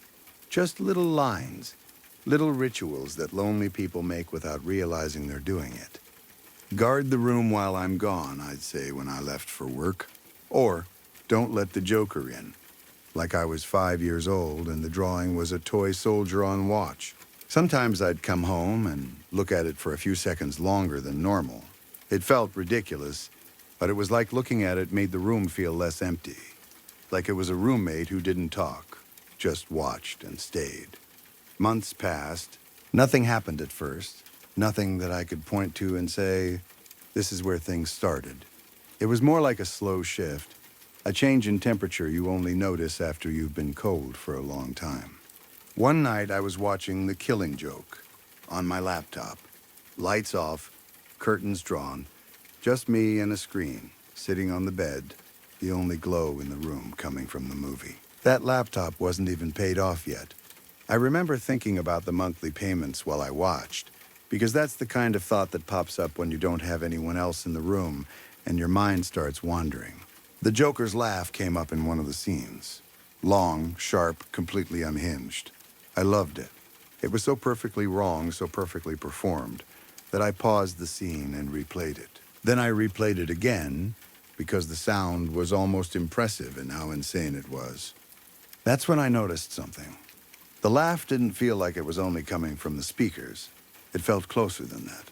Just little lines, little rituals that lonely people make without realizing they're doing it. Guard the room while I'm gone, I'd say when I left for work. Or, don't let the Joker in. Like I was 5 years old and the drawing was a toy soldier on watch. Sometimes I'd come home and look at it for a few seconds longer than normal. It felt ridiculous, but it was like looking at it made the room feel less empty. Like it was a roommate who didn't talk, just watched and stayed. Months passed. Nothing happened at first. Nothing that I could point to and say, this is where things started. It was more like a slow shift, a change in temperature you only notice after you've been cold for a long time. One night I was watching The Killing Joke on my laptop. Lights off, curtains drawn, just me and a screen, sitting on the bed, the only glow in the room coming from the movie. That laptop wasn't even paid off yet. I remember thinking about the monthly payments while I watched, because that's the kind of thought that pops up when you don't have anyone else in the room and your mind starts wandering. The Joker's laugh came up in one of the scenes. Long, sharp, completely unhinged. I loved it. It was so perfectly wrong, so perfectly performed, that I paused the scene and replayed it. Then I replayed it again, because the sound was almost impressive in how insane it was. That's when I noticed something. The laugh didn't feel like it was only coming from the speakers. It felt closer than that.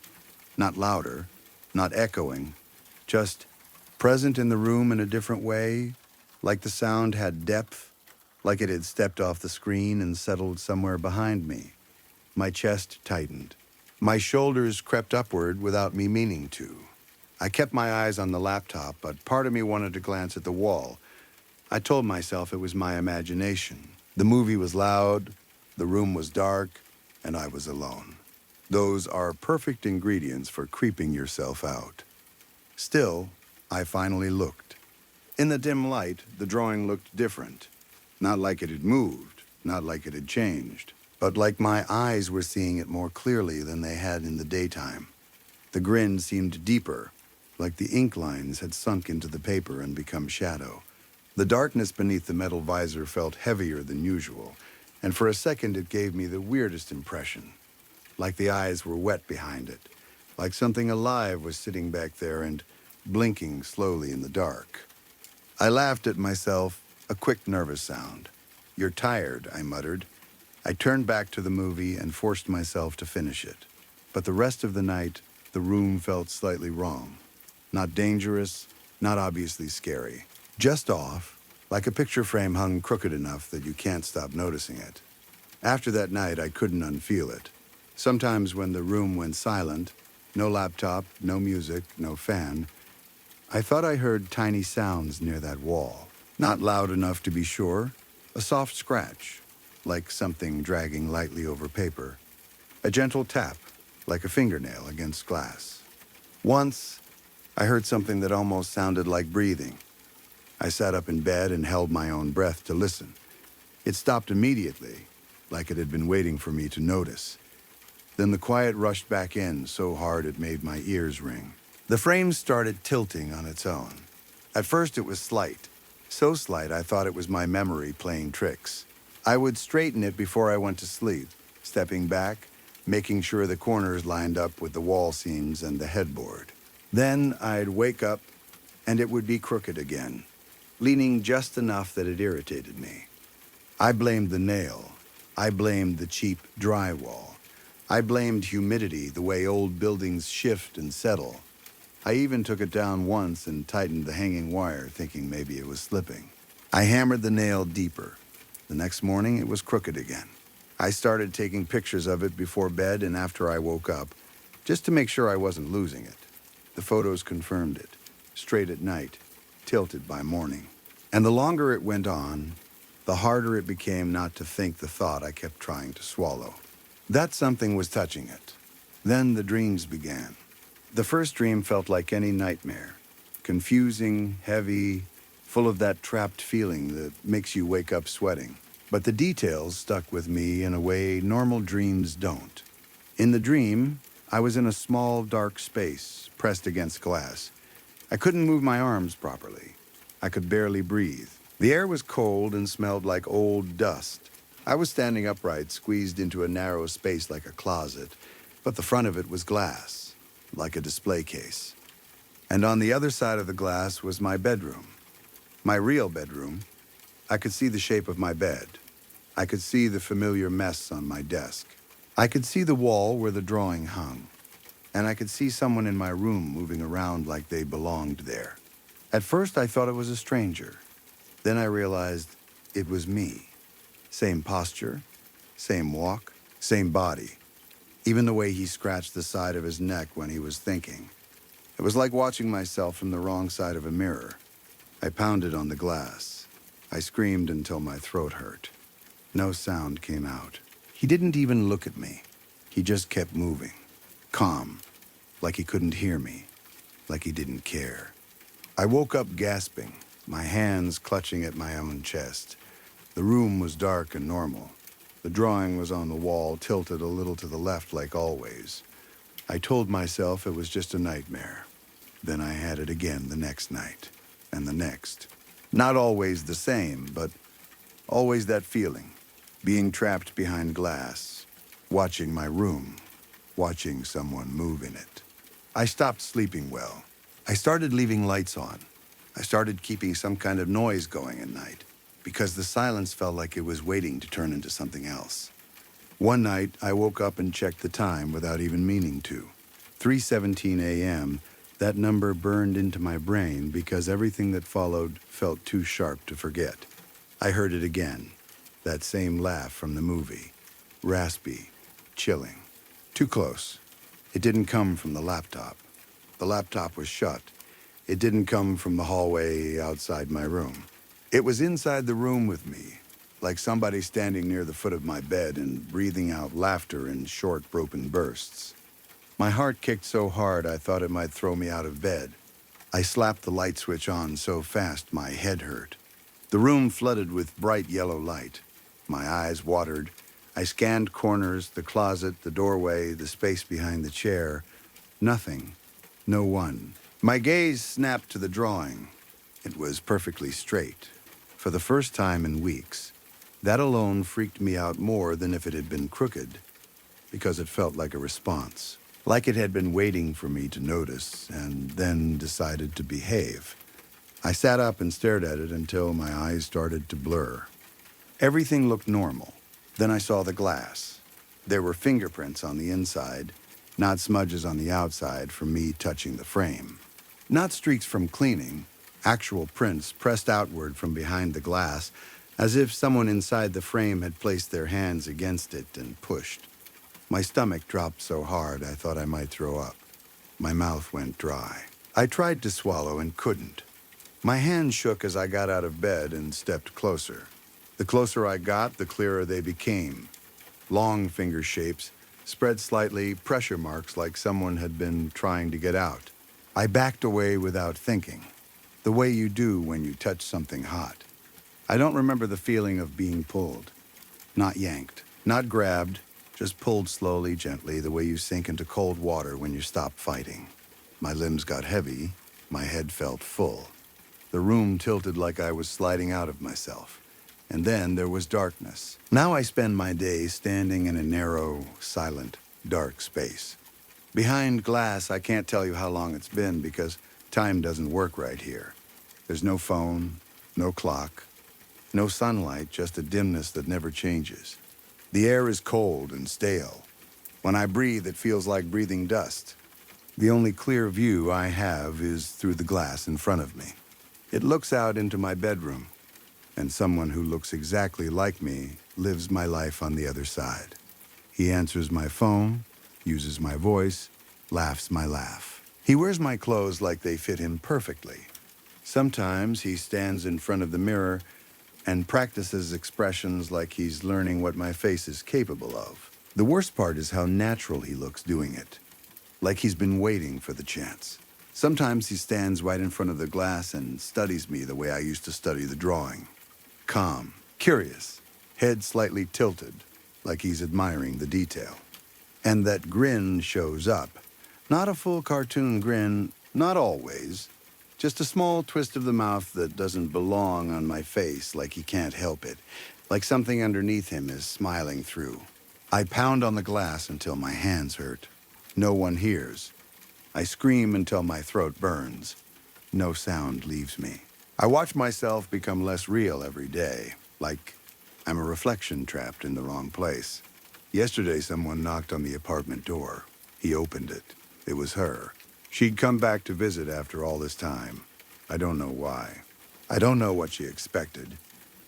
Not louder, not echoing, just present in the room in a different way, like the sound had depth, like it had stepped off the screen and settled somewhere behind me. My chest tightened. My shoulders crept upward without me meaning to. I kept my eyes on the laptop, but part of me wanted to glance at the wall. I told myself it was my imagination. The movie was loud, the room was dark, and I was alone. Those are perfect ingredients for creeping yourself out. Still, I finally looked. In the dim light, the drawing looked different. Not like it had moved, not like it had changed, but like my eyes were seeing it more clearly than they had in the daytime. The grin seemed deeper, like the ink lines had sunk into the paper and become shadow. The darkness beneath the metal visor felt heavier than usual, and for a second it gave me the weirdest impression, like the eyes were wet behind it, like something alive was sitting back there and blinking slowly in the dark. I laughed at myself, a quick, nervous sound. "You're tired," I muttered. I turned back to the movie and forced myself to finish it. But the rest of the night, the room felt slightly wrong. Not dangerous, not obviously scary. Just off, like a picture frame hung crooked enough that you can't stop noticing it. After that night, I couldn't unfeel it. Sometimes when the room went silent, no laptop, no music, no fan, I thought I heard tiny sounds near that wall. Not loud enough to be sure, a soft scratch, like something dragging lightly over paper. A gentle tap, like a fingernail against glass. Once, I heard something that almost sounded like breathing. I sat up in bed and held my own breath to listen. It stopped immediately, like it had been waiting for me to notice. Then the quiet rushed back in so hard it made my ears ring. The frame started tilting on its own. At first it was slight, so slight I thought it was my memory playing tricks. I would straighten it before I went to sleep, stepping back, making sure the corners lined up with the wall seams and the headboard. Then I'd wake up and it would be crooked again, leaning just enough that it irritated me. I blamed the nail. I blamed the cheap drywall. I blamed humidity, the way old buildings shift and settle. I even took it down once and tightened the hanging wire, thinking maybe it was slipping. I hammered the nail deeper. The next morning, it was crooked again. I started taking pictures of it before bed and after I woke up, just to make sure I wasn't losing it. The photos confirmed it, straight at night, tilted by morning. And the longer it went on, the harder it became not to think the thought I kept trying to swallow. That something was touching it. Then the dreams began. The first dream felt like any nightmare, confusing, heavy, full of that trapped feeling that makes you wake up sweating. But the details stuck with me in a way normal dreams don't. In the dream, I was in a small, dark space, pressed against glass. I couldn't move my arms properly. I could barely breathe. The air was cold and smelled like old dust. I was standing upright, squeezed into a narrow space like a closet, but the front of it was glass, like a display case. And on the other side of the glass was my bedroom. My real bedroom. I could see the shape of my bed. I could see the familiar mess on my desk. I could see the wall where the drawing hung. And I could see someone in my room moving around like they belonged there. At first, I thought it was a stranger. Then I realized it was me. Same posture, same walk, same body. Even the way he scratched the side of his neck when he was thinking. It was like watching myself from the wrong side of a mirror. I pounded on the glass. I screamed until my throat hurt. No sound came out. He didn't even look at me. He just kept moving. Calm, like he couldn't hear me, like he didn't care. I woke up gasping, my hands clutching at my own chest. The room was dark and normal. The drawing was on the wall, tilted a little to the left like always. I told myself it was just a nightmare. Then I had it again the next night, and the next. Not always the same, but always that feeling. Being trapped behind glass, watching my room, watching someone move in it. I stopped sleeping well. I started leaving lights on. I started keeping some kind of noise going at night, because the silence felt like it was waiting to turn into something else. One night, I woke up and checked the time without even meaning to. 3:17 a.m., that number burned into my brain because everything that followed felt too sharp to forget. I heard it again. That same laugh from the movie. Raspy, chilling. Too close. It didn't come from the laptop. The laptop was shut. It didn't come from the hallway outside my room. It was inside the room with me, like somebody standing near the foot of my bed and breathing out laughter in short, broken bursts. My heart kicked so hard I thought it might throw me out of bed. I slapped the light switch on so fast my head hurt. The room flooded with bright yellow light. My eyes watered. I scanned corners, the closet, the doorway, the space behind the chair. Nothing. No one. My gaze snapped to the drawing. It was perfectly straight. For the first time in weeks. That alone freaked me out more than if it had been crooked, because it felt like a response. Like it had been waiting for me to notice and then decided to behave. I sat up and stared at it until my eyes started to blur. Everything looked normal. Then I saw the glass. There were fingerprints on the inside, not smudges on the outside from me touching the frame. Not streaks from cleaning, actual prints pressed outward from behind the glass, as if someone inside the frame had placed their hands against it and pushed. My stomach dropped so hard I thought I might throw up. My mouth went dry. I tried to swallow and couldn't. My hands shook as I got out of bed and stepped closer. The closer I got, the clearer they became. Long finger shapes, spread slightly, pressure marks like someone had been trying to get out. I backed away without thinking, the way you do when you touch something hot. I don't remember the feeling of being pulled. Not yanked, not grabbed, just pulled slowly, gently, the way you sink into cold water when you stop fighting. My limbs got heavy, my head felt full. The room tilted like I was sliding out of myself. And then there was darkness. Now I spend my days standing in a narrow, silent, dark space. Behind glass, I can't tell you how long it's been because time doesn't work right here. There's no phone, no clock, no sunlight, just a dimness that never changes. The air is cold and stale. When I breathe, it feels like breathing dust. The only clear view I have is through the glass in front of me. It looks out into my bedroom, and someone who looks exactly like me lives my life on the other side. He answers my phone, uses my voice, laughs my laugh. He wears my clothes like they fit him perfectly. Sometimes he stands in front of the mirror and practices expressions like he's learning what my face is capable of. The worst part is how natural he looks doing it, like he's been waiting for the chance. Sometimes he stands right in front of the glass and studies me the way I used to study the drawing. Calm, curious, head slightly tilted, like he's admiring the detail. And that grin shows up. Not a full cartoon grin, not always. Just a small twist of the mouth that doesn't belong on my face, like he can't help it, like something underneath him is smiling through. I pound on the glass until my hands hurt. No one hears. I scream until my throat burns. No sound leaves me. I watch myself become less real every day, like I'm a reflection trapped in the wrong place. Yesterday, someone knocked on the apartment door. He opened it. It was her. She'd come back to visit after all this time. I don't know why. I don't know what she expected.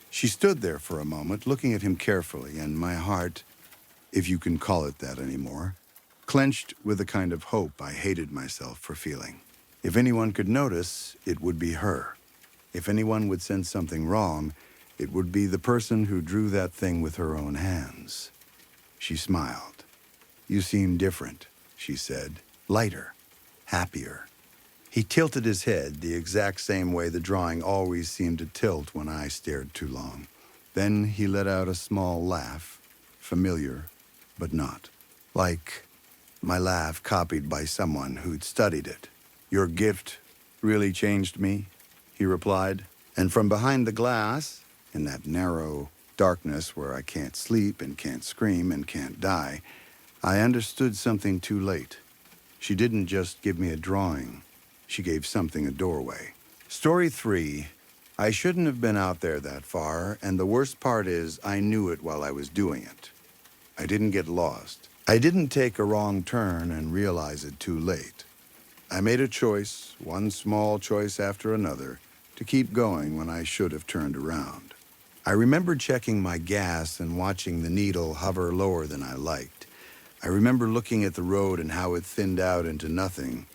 She stood there for a moment, looking at him carefully, and my heart, if you can call it that anymore, clenched with a kind of hope I hated myself for feeling. If anyone could notice, it would be her. If anyone would sense something wrong, it would be the person who drew that thing with her own hands. She smiled. "You seem different," she said. "Lighter. Happier." He tilted his head the exact same way the drawing always seemed to tilt when I stared too long. Then he let out a small laugh, familiar, but not. Like my laugh copied by someone who'd studied it. "Your gift really changed me," he replied. And from behind the glass, in that narrow darkness where I can't sleep and can't scream and can't die, I understood something too late. She didn't just give me a drawing. She gave something a doorway. Story 3. I shouldn't have been out there that far, and the worst part is I knew it while I was doing it. I didn't get lost. I didn't take a wrong turn and realize it too late. I made a choice, one small choice after another, to keep going when I should have turned around. I remember checking my gas and watching the needle hover lower than I liked. I remember looking at the road and how it thinned out into nothing,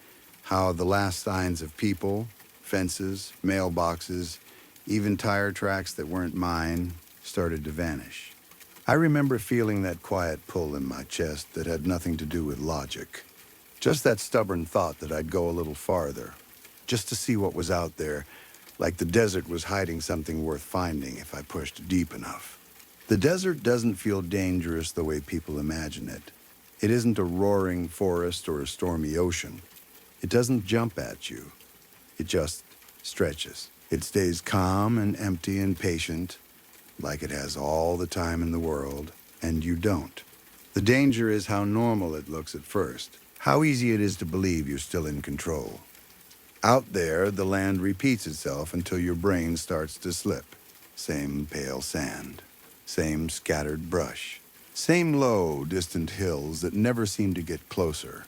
how the last signs of people, fences, mailboxes, even tire tracks that weren't mine, started to vanish. I remember feeling that quiet pull in my chest that had nothing to do with logic. Just that stubborn thought that I'd go a little farther, just to see what was out there, like the desert was hiding something worth finding if I pushed deep enough. The desert doesn't feel dangerous the way people imagine it. It isn't a roaring forest or a stormy ocean. It doesn't jump at you. It just stretches. It stays calm and empty and patient, like it has all the time in the world, and you don't. The danger is how normal it looks at first, how easy it is to believe you're still in control. Out there, the land repeats itself until your brain starts to slip. Same pale sand, same scattered brush, same low, distant hills that never seem to get closer.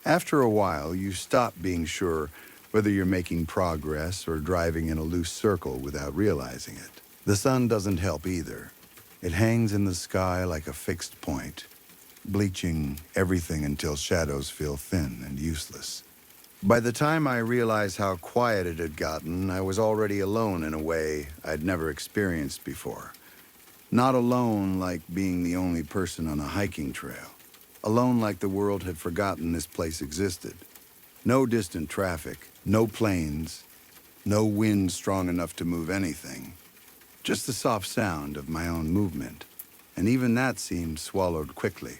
After a while, you stop being sure whether you're making progress or driving in a loose circle without realizing it. The sun doesn't help either. It hangs in the sky like a fixed point, bleaching everything until shadows feel thin and useless. By the time I realized how quiet it had gotten, I was already alone in a way I'd never experienced before. Not alone like being the only person on a hiking trail. Alone like the world had forgotten this place existed. No distant traffic, no planes, no wind strong enough to move anything. Just the soft sound of my own movement. And even that seemed swallowed quickly,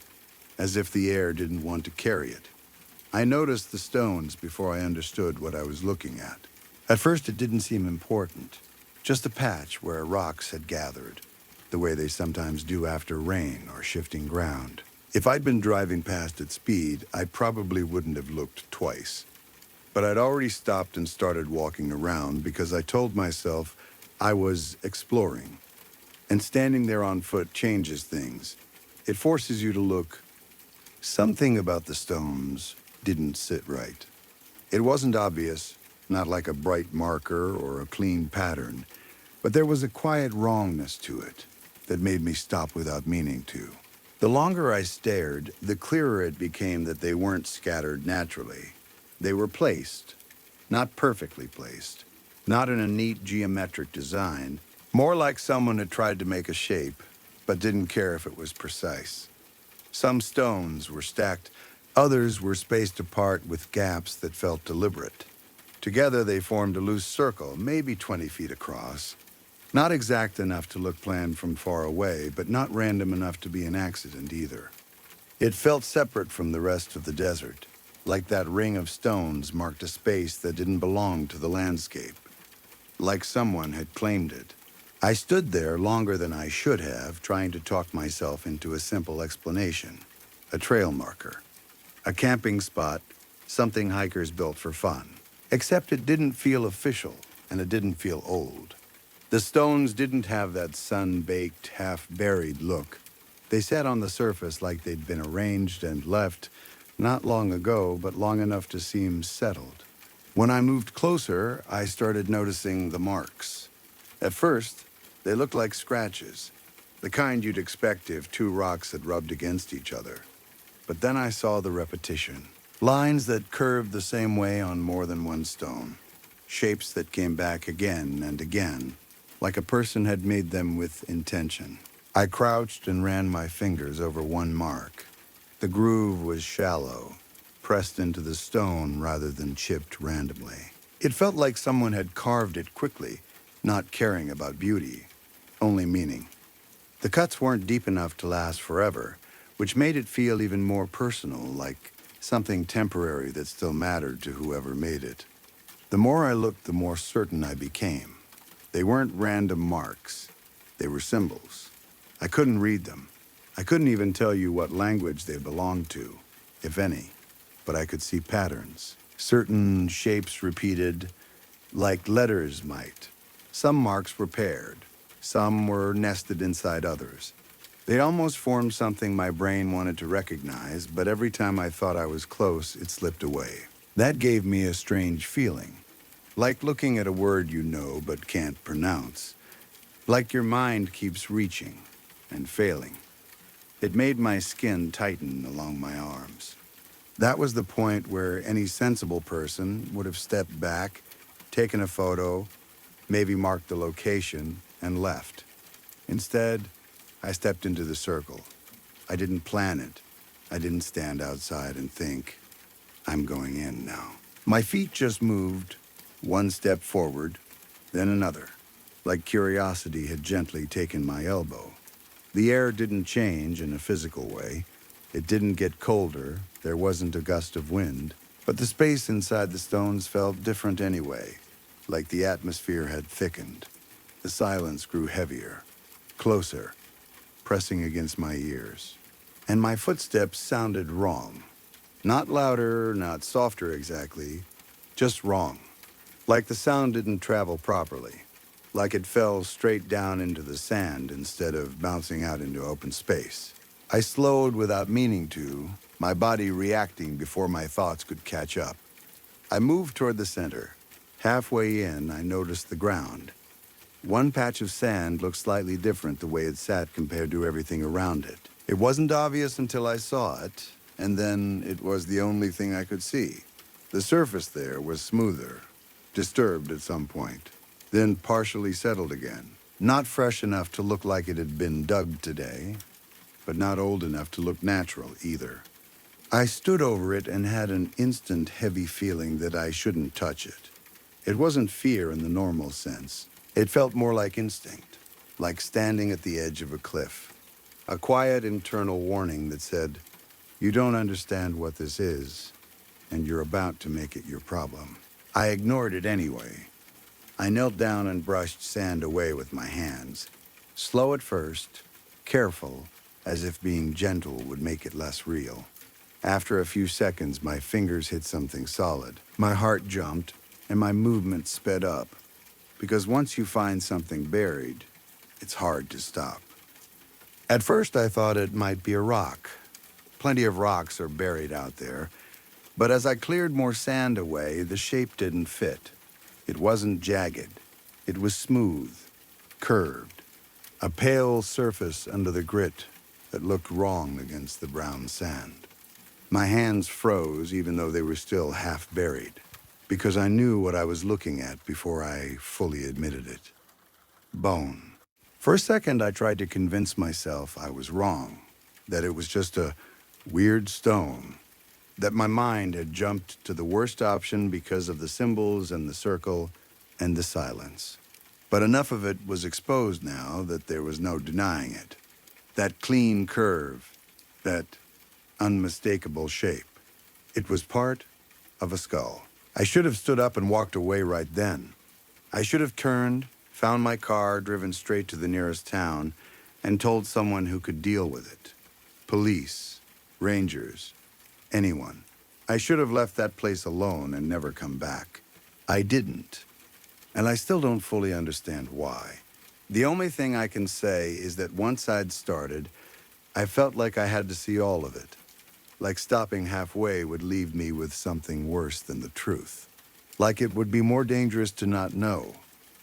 as if the air didn't want to carry it. I noticed the stones before I understood what I was looking at. At first it didn't seem important, just a patch where rocks had gathered, the way they sometimes do after rain or shifting ground. If I'd been driving past at speed, I probably wouldn't have looked twice. But I'd already stopped and started walking around because I told myself I was exploring. And standing there on foot changes things. It forces you to look. Something about the stones didn't sit right. It wasn't obvious, not like a bright marker or a clean pattern, but there was a quiet wrongness to it that made me stop without meaning to. The longer I stared, the clearer it became that they weren't scattered naturally. They were placed, not perfectly placed, not in a neat geometric design, more like someone had tried to make a shape, but didn't care if it was precise. Some stones were stacked, others were spaced apart with gaps that felt deliberate. Together they formed a loose circle, maybe 20 feet across. Not exact enough to look planned from far away, but not random enough to be an accident either. It felt separate from the rest of the desert, like that ring of stones marked a space that didn't belong to the landscape, like someone had claimed it. I stood there longer than I should have, trying to talk myself into a simple explanation. A trail marker. A camping spot, something hikers built for fun. Except it didn't feel official, and it didn't feel old. The stones didn't have that sun-baked, half-buried look. They sat on the surface like they'd been arranged and left, not long ago, but long enough to seem settled. When I moved closer, I started noticing the marks. At first, they looked like scratches, the kind you'd expect if two rocks had rubbed against each other. But then I saw the repetition. Lines that curved the same way on more than one stone. Shapes that came back again and again, like a person had made them with intention. I crouched and ran my fingers over one mark. The groove was shallow, pressed into the stone rather than chipped randomly. It felt like someone had carved it quickly, not caring about beauty, only meaning. The cuts weren't deep enough to last forever, which made it feel even more personal, like something temporary that still mattered to whoever made it. The more I looked, the more certain I became. They weren't random marks. They were symbols. I couldn't read them. I couldn't even tell you what language they belonged to, if any, but I could see patterns. Certain shapes repeated, like letters might. Some marks were paired. Some were nested inside others. They almost formed something my brain wanted to recognize, but every time I thought I was close, it slipped away. That gave me a strange feeling, like looking at a word you know but can't pronounce, like your mind keeps reaching and failing. It made my skin tighten along my arms. That was the point where any sensible person would have stepped back, taken a photo, maybe marked the location, and left. Instead, I stepped into the circle. I didn't plan it. I didn't stand outside and think, I'm going in now. My feet just moved, one step forward, then another, like curiosity had gently taken my elbow. The air didn't change in a physical way, It didn't get colder, there wasn't a gust of wind, but the space inside the stones felt different anyway, like the atmosphere had thickened. The silence grew heavier, closer, pressing against my ears. And my footsteps sounded wrong. Not louder, not softer exactly, just wrong. Like the sound didn't travel properly. Like it fell straight down into the sand instead of bouncing out into open space. I slowed without meaning to, my body reacting before my thoughts could catch up. I moved toward the center. Halfway in, I noticed the ground. One patch of sand looked slightly different the way it sat compared to everything around it. It wasn't obvious until I saw it, and then it was the only thing I could see. The surface there was smoother, disturbed at some point, then partially settled again. Not fresh enough to look like it had been dug today, but not old enough to look natural either. I stood over it and had an instant heavy feeling that I shouldn't touch it. It wasn't fear in the normal sense. It felt more like instinct, like standing at the edge of a cliff. A quiet internal warning that said, "You don't understand what this is, and you're about to make it your problem." I ignored it anyway. I knelt down and brushed sand away with my hands. Slow at first, careful, as if being gentle would make it less real. After a few seconds, my fingers hit something solid. My heart jumped, and my movement sped up. Because once you find something buried, it's hard to stop. At first, I thought it might be a rock. Plenty of rocks are buried out there. But as I cleared more sand away, the shape didn't fit. It wasn't jagged. It was smooth, curved. A pale surface under the grit that looked wrong against the brown sand. My hands froze even though they were still half buried, because I knew what I was looking at before I fully admitted it. Bone. For a second, I tried to convince myself I was wrong, that it was just a weird stone, that my mind had jumped to the worst option because of the symbols and the circle and the silence. But enough of it was exposed now that there was no denying it. That clean curve, that unmistakable shape. It was part of a skull. I should have stood up and walked away right then. I should have turned, found my car, driven straight to the nearest town, and told someone who could deal with it. Police, rangers, anyone. I should have left that place alone and never come back. I didn't, and I still don't fully understand why. The only thing I can say is that once I'd started, I felt like I had to see all of it. Like stopping halfway would leave me with something worse than the truth. Like it would be more dangerous to not know.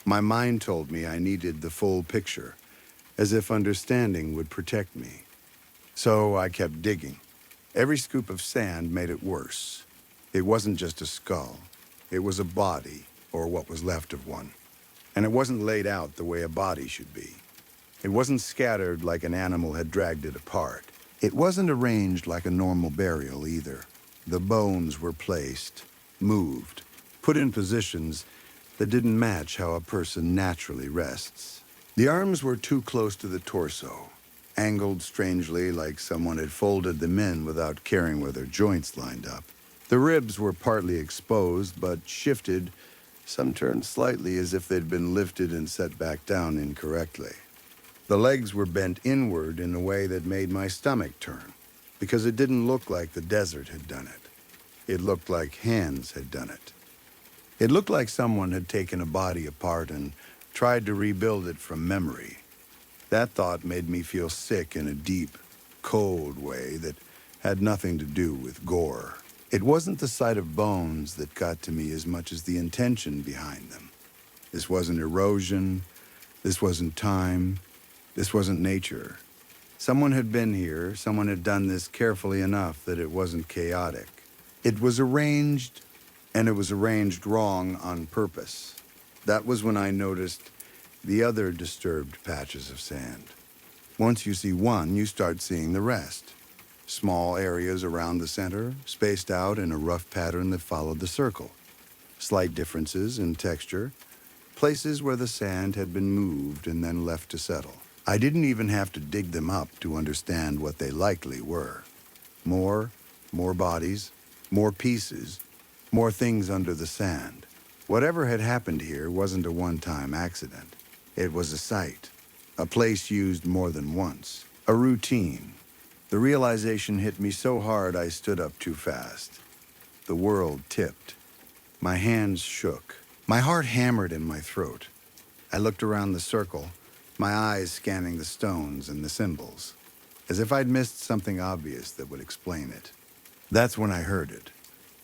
My mind told me I needed the full picture, as if understanding would protect me. So I kept digging. Every scoop of sand made it worse. It wasn't just a skull. It was a body, or what was left of one. And it wasn't laid out the way a body should be. It wasn't scattered like an animal had dragged it apart. It wasn't arranged like a normal burial either. The bones were placed, moved, put in positions that didn't match how a person naturally rests. The arms were too close to the torso, angled strangely like someone had folded them in without caring where their joints lined up. The ribs were partly exposed, but shifted, some turned slightly as if they'd been lifted and set back down incorrectly. The legs were bent inward in a way that made my stomach turn, because it didn't look like the desert had done it. It looked like hands had done it. It looked like someone had taken a body apart and tried to rebuild it from memory. That thought made me feel sick in a deep, cold way that had nothing to do with gore. It wasn't the sight of bones that got to me as much as the intention behind them. This wasn't erosion. This wasn't time. This wasn't nature. Someone had been here, someone had done this carefully enough that it wasn't chaotic. It was arranged, and it was arranged wrong on purpose. That was when I noticed the other disturbed patches of sand. Once you see one, you start seeing the rest. Small areas around the center, spaced out in a rough pattern that followed the circle. Slight differences in texture, places where the sand had been moved and then left to settle. I didn't even have to dig them up to understand what they likely were. More, more bodies, more pieces, more things under the sand. Whatever had happened here wasn't a one-time accident. It was a site, a place used more than once, a routine. The realization hit me so hard I stood up too fast. The world tipped. My hands shook. My heart hammered in my throat. I looked around the circle, my eyes scanning the stones and the symbols, as if I'd missed something obvious that would explain it. That's when I heard it.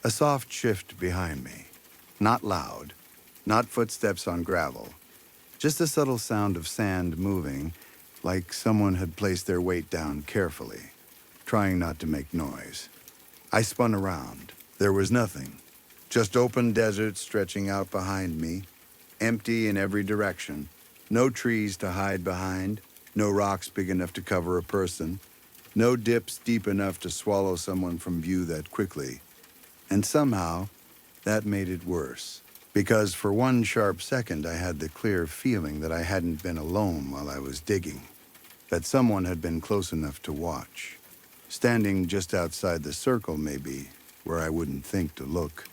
A soft shift behind me. Not loud, not footsteps on gravel, just a subtle sound of sand moving, like someone had placed their weight down carefully, trying not to make noise. I spun around. There was nothing. Just open desert stretching out behind me, empty in every direction. No trees to hide behind, no rocks big enough to cover a person, no dips deep enough to swallow someone from view that quickly. And somehow, that made it worse. Because for one sharp second, I had the clear feeling that I hadn't been alone while I was digging, that someone had been close enough to watch. Standing just outside the circle, maybe, where I wouldn't think to look,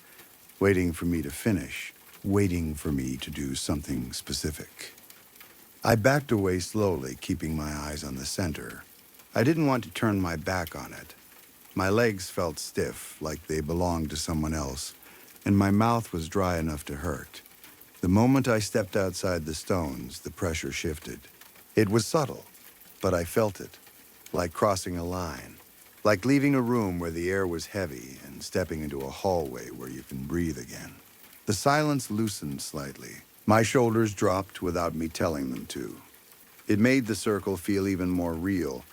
waiting for me to finish, waiting for me to do something specific. I backed away slowly, keeping my eyes on the center. I didn't want to turn my back on it. My legs felt stiff, like they belonged to someone else, and my mouth was dry enough to hurt. The moment I stepped outside the stones, the pressure shifted. It was subtle, but I felt it, like crossing a line, like leaving a room where the air was heavy and stepping into a hallway where you can breathe again. The silence loosened slightly. My shoulders dropped without me telling them to. It made the circle feel even more real,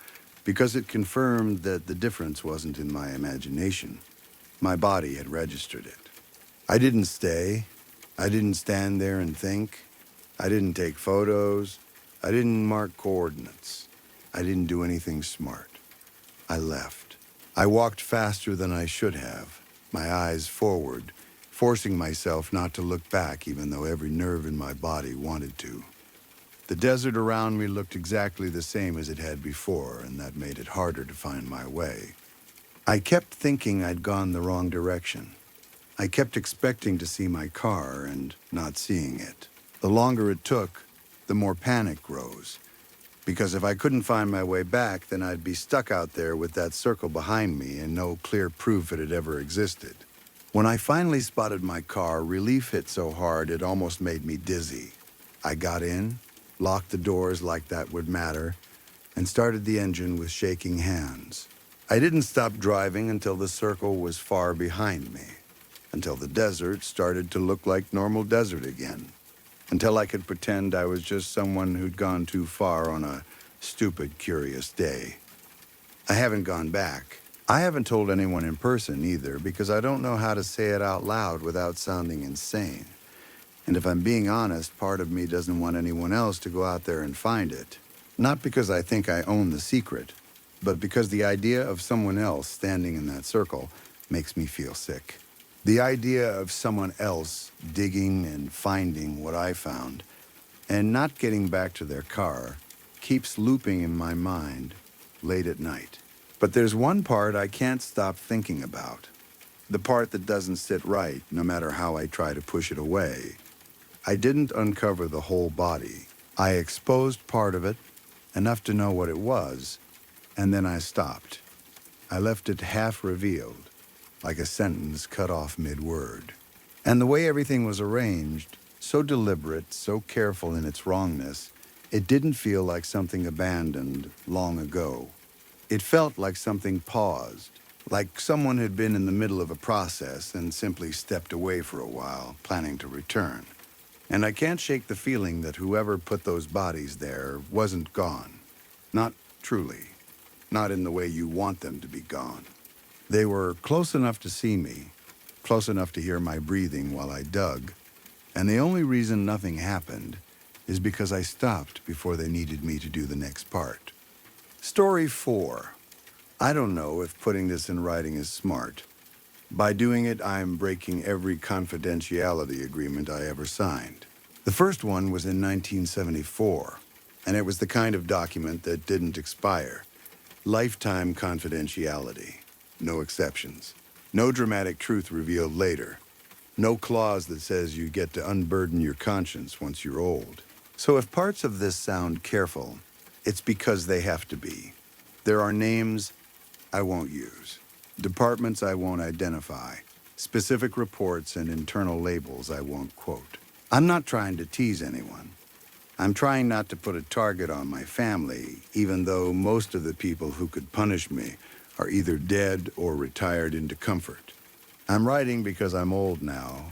because it confirmed that the difference wasn't in my imagination. My body had registered it. I didn't stay. I didn't stand there and think. I didn't take photos. I didn't mark coordinates. I didn't do anything smart. I left. I walked faster than I should have, my eyes forward, forcing myself not to look back even though every nerve in my body wanted to. The desert around me looked exactly the same as it had before, and that made it harder to find my way. I kept thinking I'd gone the wrong direction. I kept expecting to see my car and not seeing it. The longer it took, the more panic rose. Because if I couldn't find my way back, then I'd be stuck out there with that circle behind me and no clear proof it had ever existed. When I finally spotted my car, relief hit so hard it almost made me dizzy. I got in, locked the doors like that would matter, and started the engine with shaking hands. I didn't stop driving until the circle was far behind me, until the desert started to look like normal desert again, until I could pretend I was just someone who'd gone too far on a stupid, curious day. I haven't gone back. I haven't told anyone in person either, because I don't know how to say it out loud without sounding insane. And if I'm being honest, part of me doesn't want anyone else to go out there and find it. Not because I think I own the secret, but because the idea of someone else standing in that circle makes me feel sick. The idea of someone else digging and finding what I found and not getting back to their car keeps looping in my mind late at night. But there's one part I can't stop thinking about. The part that doesn't sit right, no matter how I try to push it away. I didn't uncover the whole body. I exposed part of it, enough to know what it was, and then I stopped. I left it half revealed, like a sentence cut off mid-word. And the way everything was arranged, so deliberate, so careful in its wrongness, it didn't feel like something abandoned long ago. It felt like something paused, like someone had been in the middle of a process and simply stepped away for a while, planning to return. And I can't shake the feeling that whoever put those bodies there wasn't gone. Not truly. Not in the way you want them to be gone. They were close enough to see me, close enough to hear my breathing while I dug, and the only reason nothing happened is because I stopped before they needed me to do the next part. Story 4. I don't know if putting this in writing is smart. By doing it, I'm breaking every confidentiality agreement I ever signed. The first one was in 1974, and it was the kind of document that didn't expire. Lifetime confidentiality. no exceptions. No dramatic truth revealed later. No clause that says you get to unburden your conscience once you're old. So if parts of this sound careful, it's because they have to be. There are names I won't use, departments I won't identify, specific reports and internal labels I won't quote. I'm not trying to tease anyone. I'm trying not to put a target on my family, even though most of the people who could punish me are either dead or retired into comfort. I'm writing because I'm old now,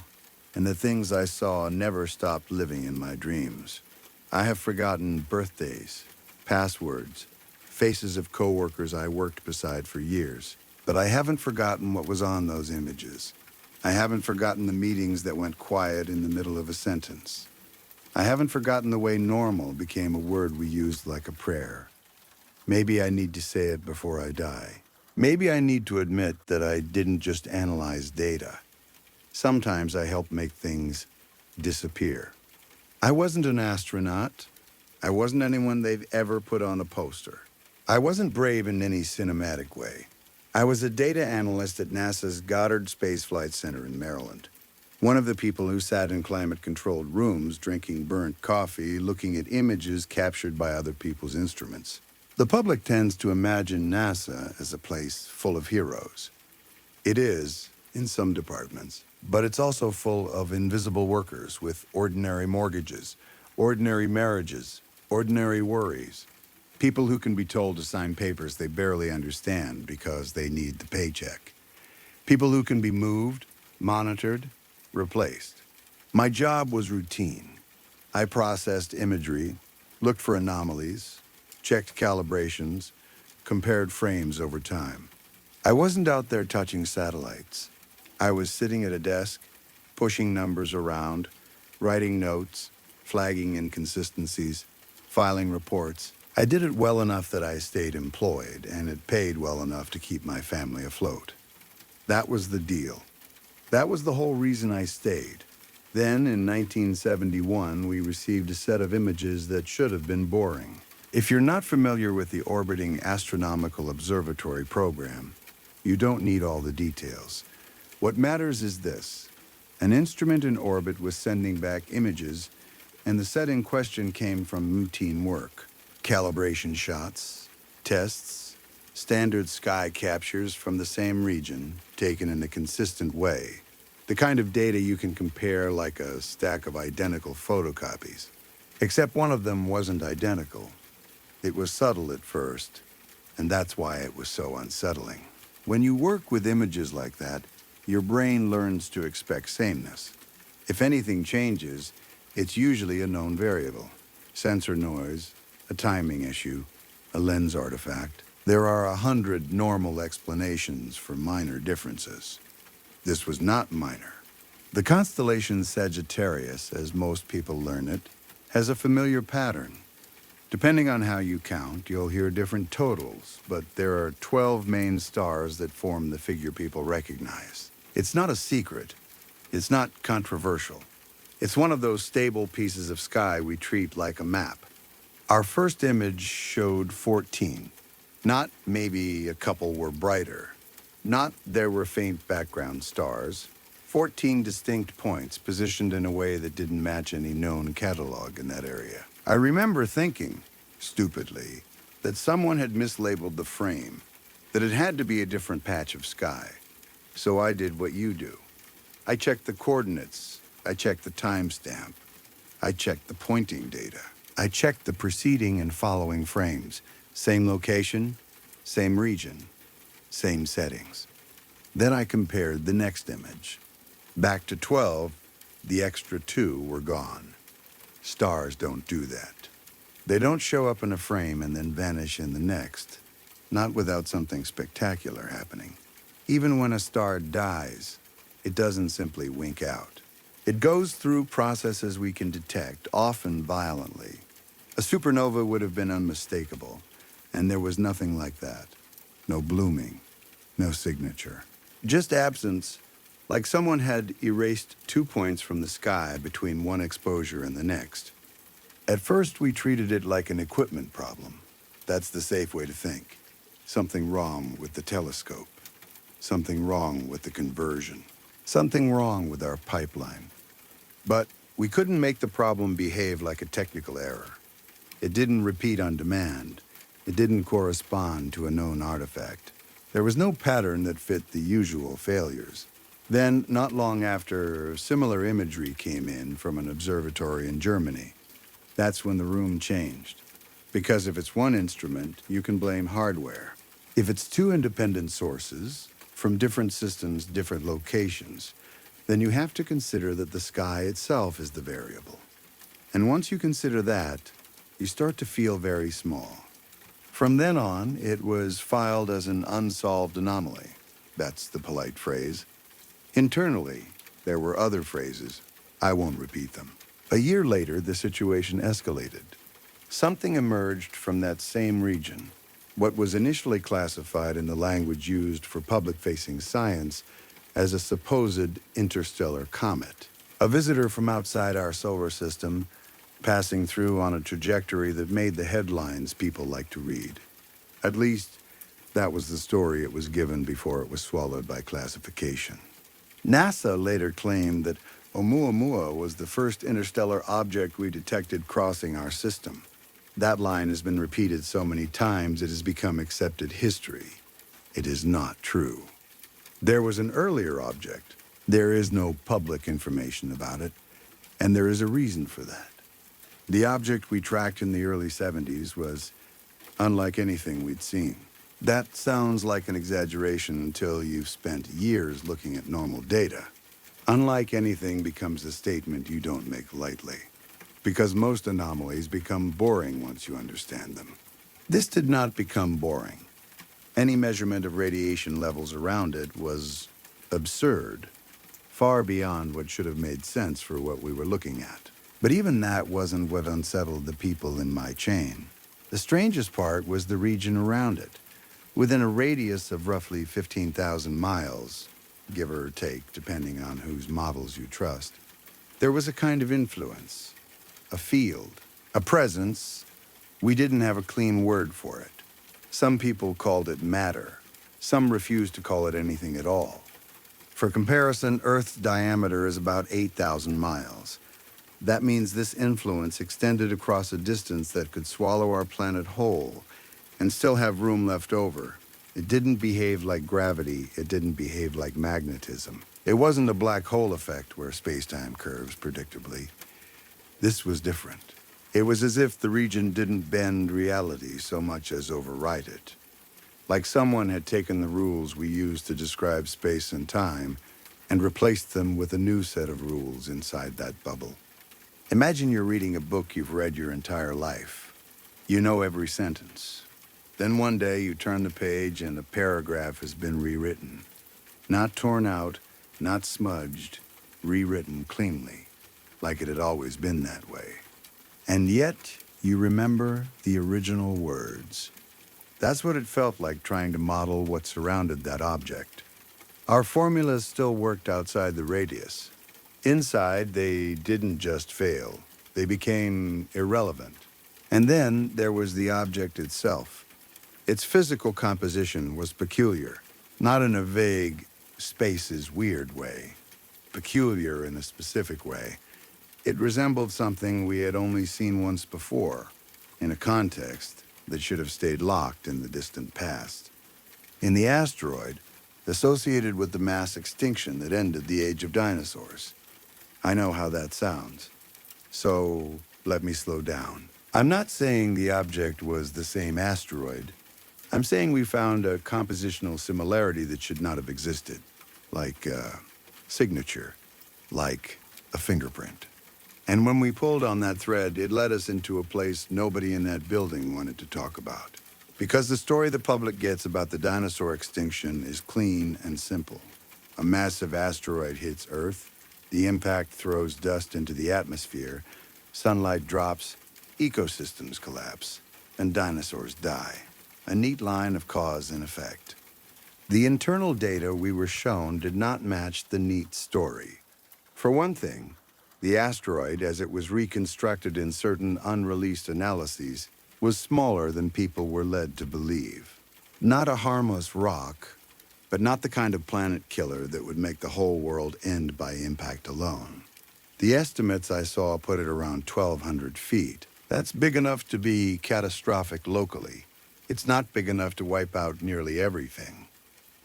and the things I saw never stopped living in my dreams. I have forgotten birthdays, passwords, faces of coworkers I worked beside for years, but I haven't forgotten what was on those images. I haven't forgotten the meetings that went quiet in the middle of a sentence. I haven't forgotten the way normal became a word we used like a prayer. Maybe I need to say it before I die. Maybe I need to admit that I didn't just analyze data. Sometimes I helped make things disappear. I wasn't an astronaut. I wasn't anyone they've ever put on a poster. I wasn't brave in any cinematic way. I was a data analyst at NASA's Goddard Space Flight Center in Maryland. One of the people who sat in climate-controlled rooms, drinking burnt coffee, looking at images captured by other people's instruments. The public tends to imagine NASA as a place full of heroes. It is, in some departments, but it's also full of invisible workers with ordinary mortgages, ordinary marriages, ordinary worries. People who can be told to sign papers they barely understand because they need the paycheck. People who can be moved, monitored, replaced. My job was routine. I processed imagery, looked for anomalies, checked calibrations, compared frames over time. I wasn't out there touching satellites. I was sitting at a desk, pushing numbers around, writing notes, flagging inconsistencies, filing reports. I did it well enough that I stayed employed, and it paid well enough to keep my family afloat. That was the deal. That was the whole reason I stayed. Then, in 1971, we received a set of images that should have been boring. If you're not familiar with the orbiting astronomical observatory program, you don't need all the details. What matters is this. An instrument in orbit was sending back images, and the set in question came from routine work. Calibration shots, tests, standard sky captures from the same region, taken in a consistent way. The kind of data you can compare like a stack of identical photocopies. Except one of them wasn't identical. It was subtle at first, and that's why it was so unsettling. When you work with images like that, your brain learns to expect sameness. If anything changes, it's usually a known variable. Sensor noise, a timing issue, a lens artifact. There are 100 normal explanations for minor differences. This was not minor. The constellation Sagittarius, as most people learn it, has a familiar pattern. Depending on how you count, you'll hear different totals, but there are 12 main stars that form the figure people recognize. It's not a secret. It's not controversial. It's one of those stable pieces of sky we treat like a map. Our first image showed 14. Not maybe a couple were brighter. Not there were faint background stars. 14 distinct points positioned in a way that didn't match any known catalog in that area. I remember thinking, stupidly, that someone had mislabeled the frame, that it had to be a different patch of sky. So I did what you do. I checked the coordinates. I checked the timestamp. I checked the pointing data. I checked the preceding and following frames. Same location, same region, same settings. Then I compared the next image. Back to 12, the extra 2 were gone. Stars don't do that. They don't show up in a frame and then vanish in the next, not without something spectacular happening. Even when a star dies, it doesn't simply wink out. It goes through processes we can detect, often violently. A supernova would have been unmistakable, and there was nothing like that. No blooming, no signature. Just absence, like someone had erased 2 points from the sky between one exposure and the next. At first, we treated it like an equipment problem. That's the safe way to think. Something wrong with the telescope. something wrong with the conversion, something wrong with our pipeline. But we couldn't make the problem behave like a technical error. It didn't repeat on demand. It didn't correspond to a known artifact. There was no pattern that fit the usual failures. Then, not long after, similar imagery came in from an observatory in Germany. That's when the room changed. Because if it's one instrument, you can blame hardware. If it's two independent sources, from different systems, different locations, then you have to consider that the sky itself is the variable. And once you consider that, you start to feel very small. From then on, it was filed as an unsolved anomaly. That's the polite phrase. Internally, there were other phrases. I won't repeat them. A year later, the situation escalated. Something emerged from that same region. What was initially classified in the language used for public-facing science as a supposed interstellar comet. A visitor from outside our solar system, passing through on a trajectory that made the headlines people like to read. At least, that was the story it was given before it was swallowed by classification. NASA later claimed that Oumuamua was the first interstellar object we detected crossing our system. That line has been repeated so many times it has become accepted history. It is not true. There was an earlier object. There is no public information about it, and there is a reason for that. The object we tracked in the early 70s was unlike anything we'd seen. That sounds like an exaggeration until you've spent years looking at normal data. Unlike anything becomes a statement you don't make lightly, because most anomalies become boring once you understand them. This did not become boring. Any measurement of radiation levels around it was absurd, far beyond what should have made sense for what we were looking at. But even that wasn't what unsettled the people in my chain. The strangest part was the region around it. Within a radius of roughly 15,000 miles, give or take, depending on whose models you trust, there was a kind of influence, a field, a presence. We didn't have a clean word for it. Some people called it matter. Some refused to call it anything at all. For comparison, Earth's diameter is about 8,000 miles. That means this influence extended across a distance that could swallow our planet whole and still have room left over. It didn't behave like gravity. It didn't behave like magnetism. It wasn't a black hole effect where space-time curves, predictably. This was different. It was as if the region didn't bend reality so much as override it. Like someone had taken the rules we use to describe space and time and replaced them with a new set of rules inside that bubble. Imagine you're reading a book you've read your entire life. You know every sentence. Then one day you turn the page and a paragraph has been rewritten. Not torn out, not smudged, rewritten cleanly, like it had always been that way. And yet, you remember the original words. That's what it felt like trying to model what surrounded that object. Our formulas still worked outside the radius. Inside, they didn't just fail. They became irrelevant. And then there was the object itself. Its physical composition was peculiar, not in a vague, space is weird way, peculiar in a specific way. It resembled something we had only seen once before, in a context that should have stayed locked in the distant past. In the asteroid, associated with the mass extinction that ended the age of dinosaurs. I know how that sounds. So, let me slow down. I'm not saying the object was the same asteroid. I'm saying we found a compositional similarity that should not have existed. Like a signature. Like a fingerprint. And when we pulled on that thread, it led us into a place nobody in that building wanted to talk about. Because the story the public gets about the dinosaur extinction is clean and simple. A massive asteroid hits Earth, the impact throws dust into the atmosphere, sunlight drops, ecosystems collapse, and dinosaurs die. A neat line of cause and effect. The internal data we were shown did not match the neat story. For one thing, the asteroid, as it was reconstructed in certain unreleased analyses, was smaller than people were led to believe. Not a harmless rock, but not the kind of planet killer that would make the whole world end by impact alone. The estimates I saw put it around 1,200 feet. That's big enough to be catastrophic locally. It's not big enough to wipe out nearly everything.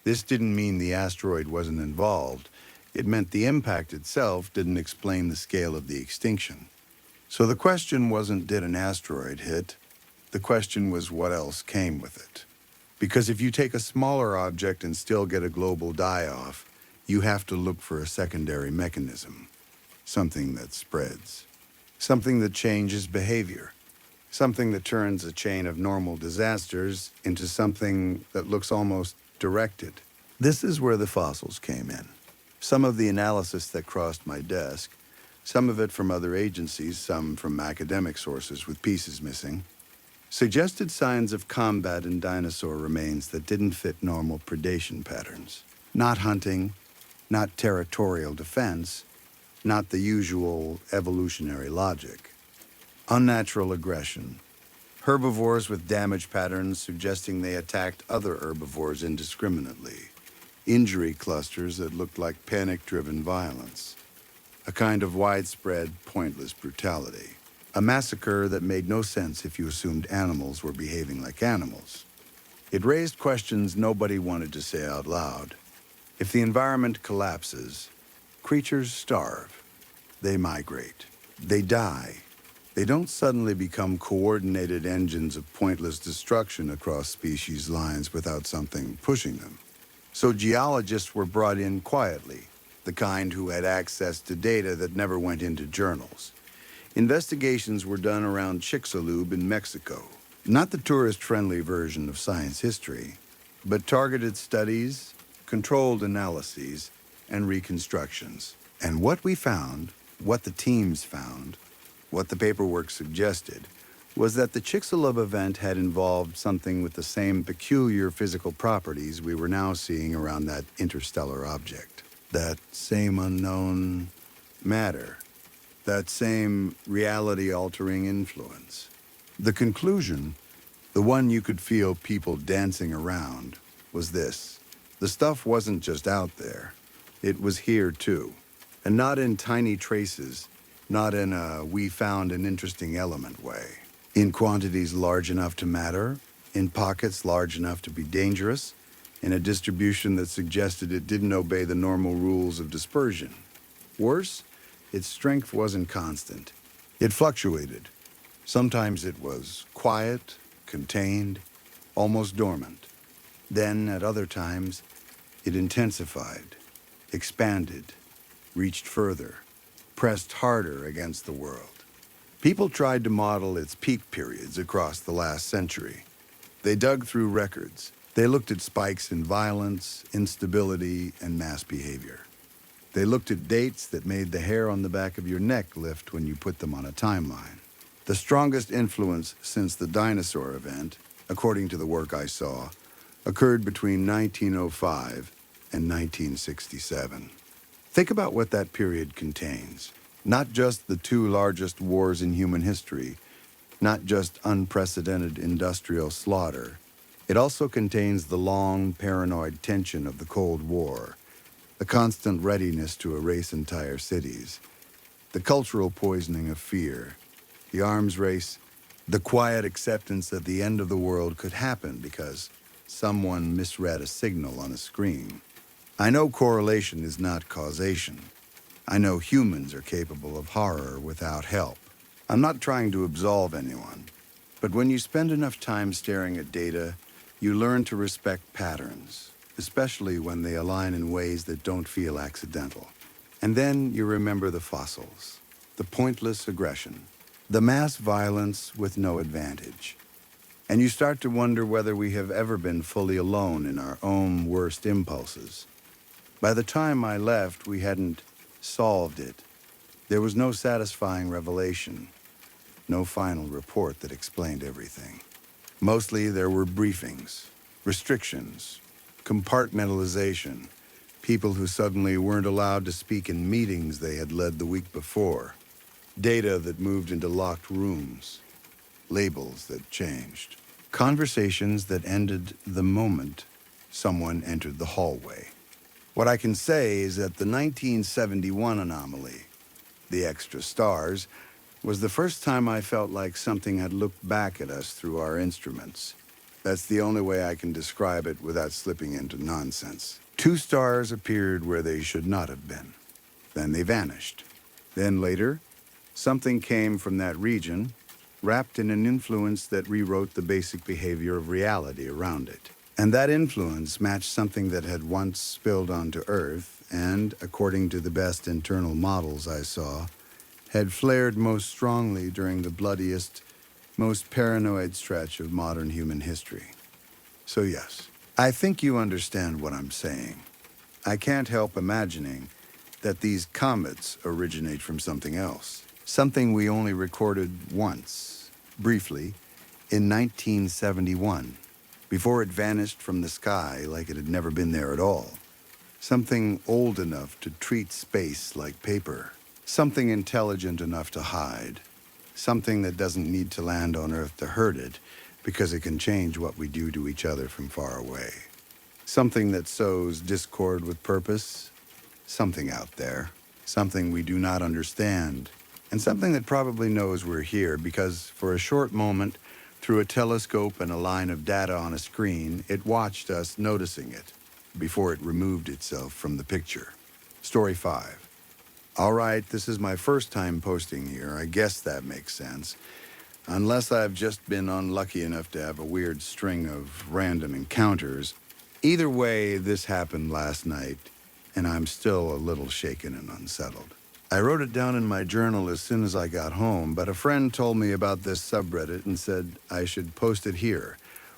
This didn't mean the asteroid wasn't involved. It meant the impact itself didn't explain the scale of the extinction. So the question wasn't, did an asteroid hit? The question was, what else came with it? Because if you take a smaller object and still get a global die-off, you have to look for a secondary mechanism. Something that spreads. Something that changes behavior. Something that turns a chain of normal disasters into something that looks almost directed. This is where the fossils came in. Some of the analysis that crossed my desk, some of it from other agencies, some from academic sources with pieces missing, suggested signs of combat in dinosaur remains that didn't fit normal predation patterns. Not hunting, not territorial defense, not the usual evolutionary logic. Unnatural aggression. Herbivores with damage patterns suggesting they attacked other herbivores indiscriminately. Injury clusters that looked like panic-driven violence. A kind of widespread, pointless brutality. A massacre that made no sense if you assumed animals were behaving like animals. It raised questions nobody wanted to say out loud. If the environment collapses, creatures starve. They migrate. They die. They don't suddenly become coordinated engines of pointless destruction across species lines without something pushing them. So geologists were brought in quietly, the kind who had access to data that never went into journals. Investigations were done around Chicxulub in Mexico. Not the tourist-friendly version of science history, but targeted studies, controlled analyses, and reconstructions. And what we found, what the teams found, what the paperwork suggested, was that the Chicxulub event had involved something with the same peculiar physical properties we were now seeing around that interstellar object. That same unknown matter. That same reality-altering influence. The conclusion, the one you could feel people dancing around, was this. The stuff wasn't just out there. It was here, too. And not in tiny traces, not in a we found an interesting element way. In quantities large enough to matter, in pockets large enough to be dangerous, in a distribution that suggested it didn't obey the normal rules of dispersion. Worse, its strength wasn't constant. It fluctuated. Sometimes it was quiet, contained, almost dormant. Then, at other times, it intensified, expanded, reached further, pressed harder against the world. People tried to model its peak periods across the last century. They dug through records. They looked at spikes in violence, instability, and mass behavior. They looked at dates that made the hair on the back of your neck lift when you put them on a timeline. The strongest influence since the dinosaur event, according to the work I saw, occurred between 1905 and 1967. Think about what that period contains. Not just the two largest wars in human history, not just unprecedented industrial slaughter. It also contains the long, paranoid tension of the Cold War, the constant readiness to erase entire cities, the cultural poisoning of fear, the arms race, the quiet acceptance that the end of the world could happen because someone misread a signal on a screen. I know correlation is not causation. I know humans are capable of horror without help. I'm not trying to absolve anyone, but when you spend enough time staring at data, you learn to respect patterns, especially when they align in ways that don't feel accidental. And then you remember the fossils, the pointless aggression, the mass violence with no advantage. And you start to wonder whether we have ever been fully alone in our own worst impulses. By the time I left, we hadn't solved it. There was no satisfying revelation, no final report that explained everything. Mostly there were briefings, restrictions, compartmentalization, people who suddenly weren't allowed to speak in meetings they had led the week before, data that moved into locked rooms, labels that changed, conversations that ended the moment someone entered the hallway. What I can say is that the 1971 anomaly, the extra stars, was the first time I felt like something had looked back at us through our instruments. That's the only way I can describe it without slipping into nonsense. 2 stars appeared where they should not have been. Then they vanished. Then later, something came from that region, wrapped in an influence that rewrote the basic behavior of reality around it. And that influence matched something that had once spilled onto Earth and, according to the best internal models I saw, had flared most strongly during the bloodiest, most paranoid stretch of modern human history. So yes, I think you understand what I'm saying. I can't help imagining that these comets originate from something else, something we only recorded once, briefly, in 1971, before it vanished from the sky like it had never been there at all. Something old enough to treat space like paper, something intelligent enough to hide, something that doesn't need to land on Earth to hurt it because it can change what we do to each other from far away. Something that sows discord with purpose, something out there, something we do not understand, and something that probably knows we're here because for a short moment, through a telescope and a line of data on a screen, it watched us noticing it before it removed itself from the picture. Story 5. All right, this is my first time posting here. I guess that makes sense. Unless I've just been unlucky enough to have a weird string of random encounters. Either way, this happened last night, and I'm still a little shaken and unsettled. I wrote it down in my journal as soon as I got home, but a friend told me about this subreddit and said I should post it here,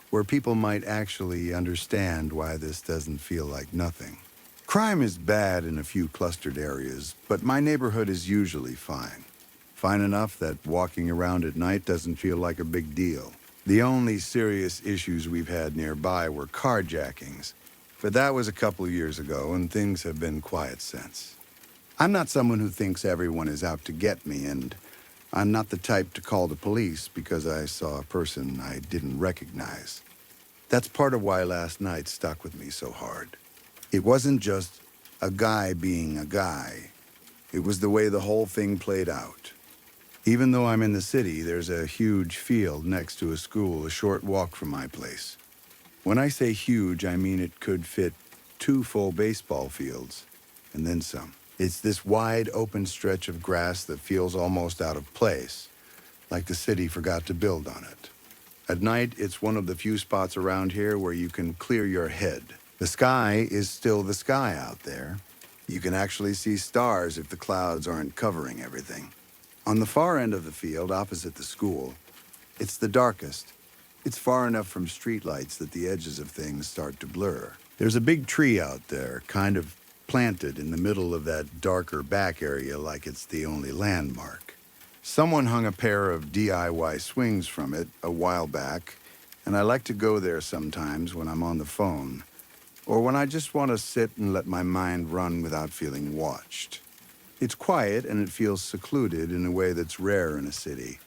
where people might actually understand why this doesn't feel like nothing. Crime is bad in a few clustered areas, but my neighborhood is usually fine. Fine enough that walking around at night doesn't feel like a big deal. The only serious issues we've had nearby were carjackings, but that was a couple years ago and things have been quiet since. I'm not someone who thinks everyone is out to get me, and I'm not the type to call the police because I saw a person I didn't recognize. That's part of why last night stuck with me so hard. It wasn't just a guy being a guy. It was the way the whole thing played out. Even though I'm in the city, there's a huge field next to a school a short walk from my place. When I say huge, I mean it could fit 2 full baseball fields, and then some. It's this wide open stretch of grass that feels almost out of place, like the city forgot to build on it. At night, it's one of the few spots around here where you can clear your head. The sky is still the sky out there. You can actually see stars if the clouds aren't covering everything. On the far end of the field, opposite the school, it's the darkest. It's far enough from streetlights that the edges of things start to blur. There's a big tree out there, kind of planted in the middle of that darker back area like it's the only landmark. Someone hung a pair of DIY swings from it a while back, and I like to go there sometimes when I'm on the phone, or when I just want to sit and let my mind run without feeling watched. It's quiet and it feels secluded in a way that's rare in a city.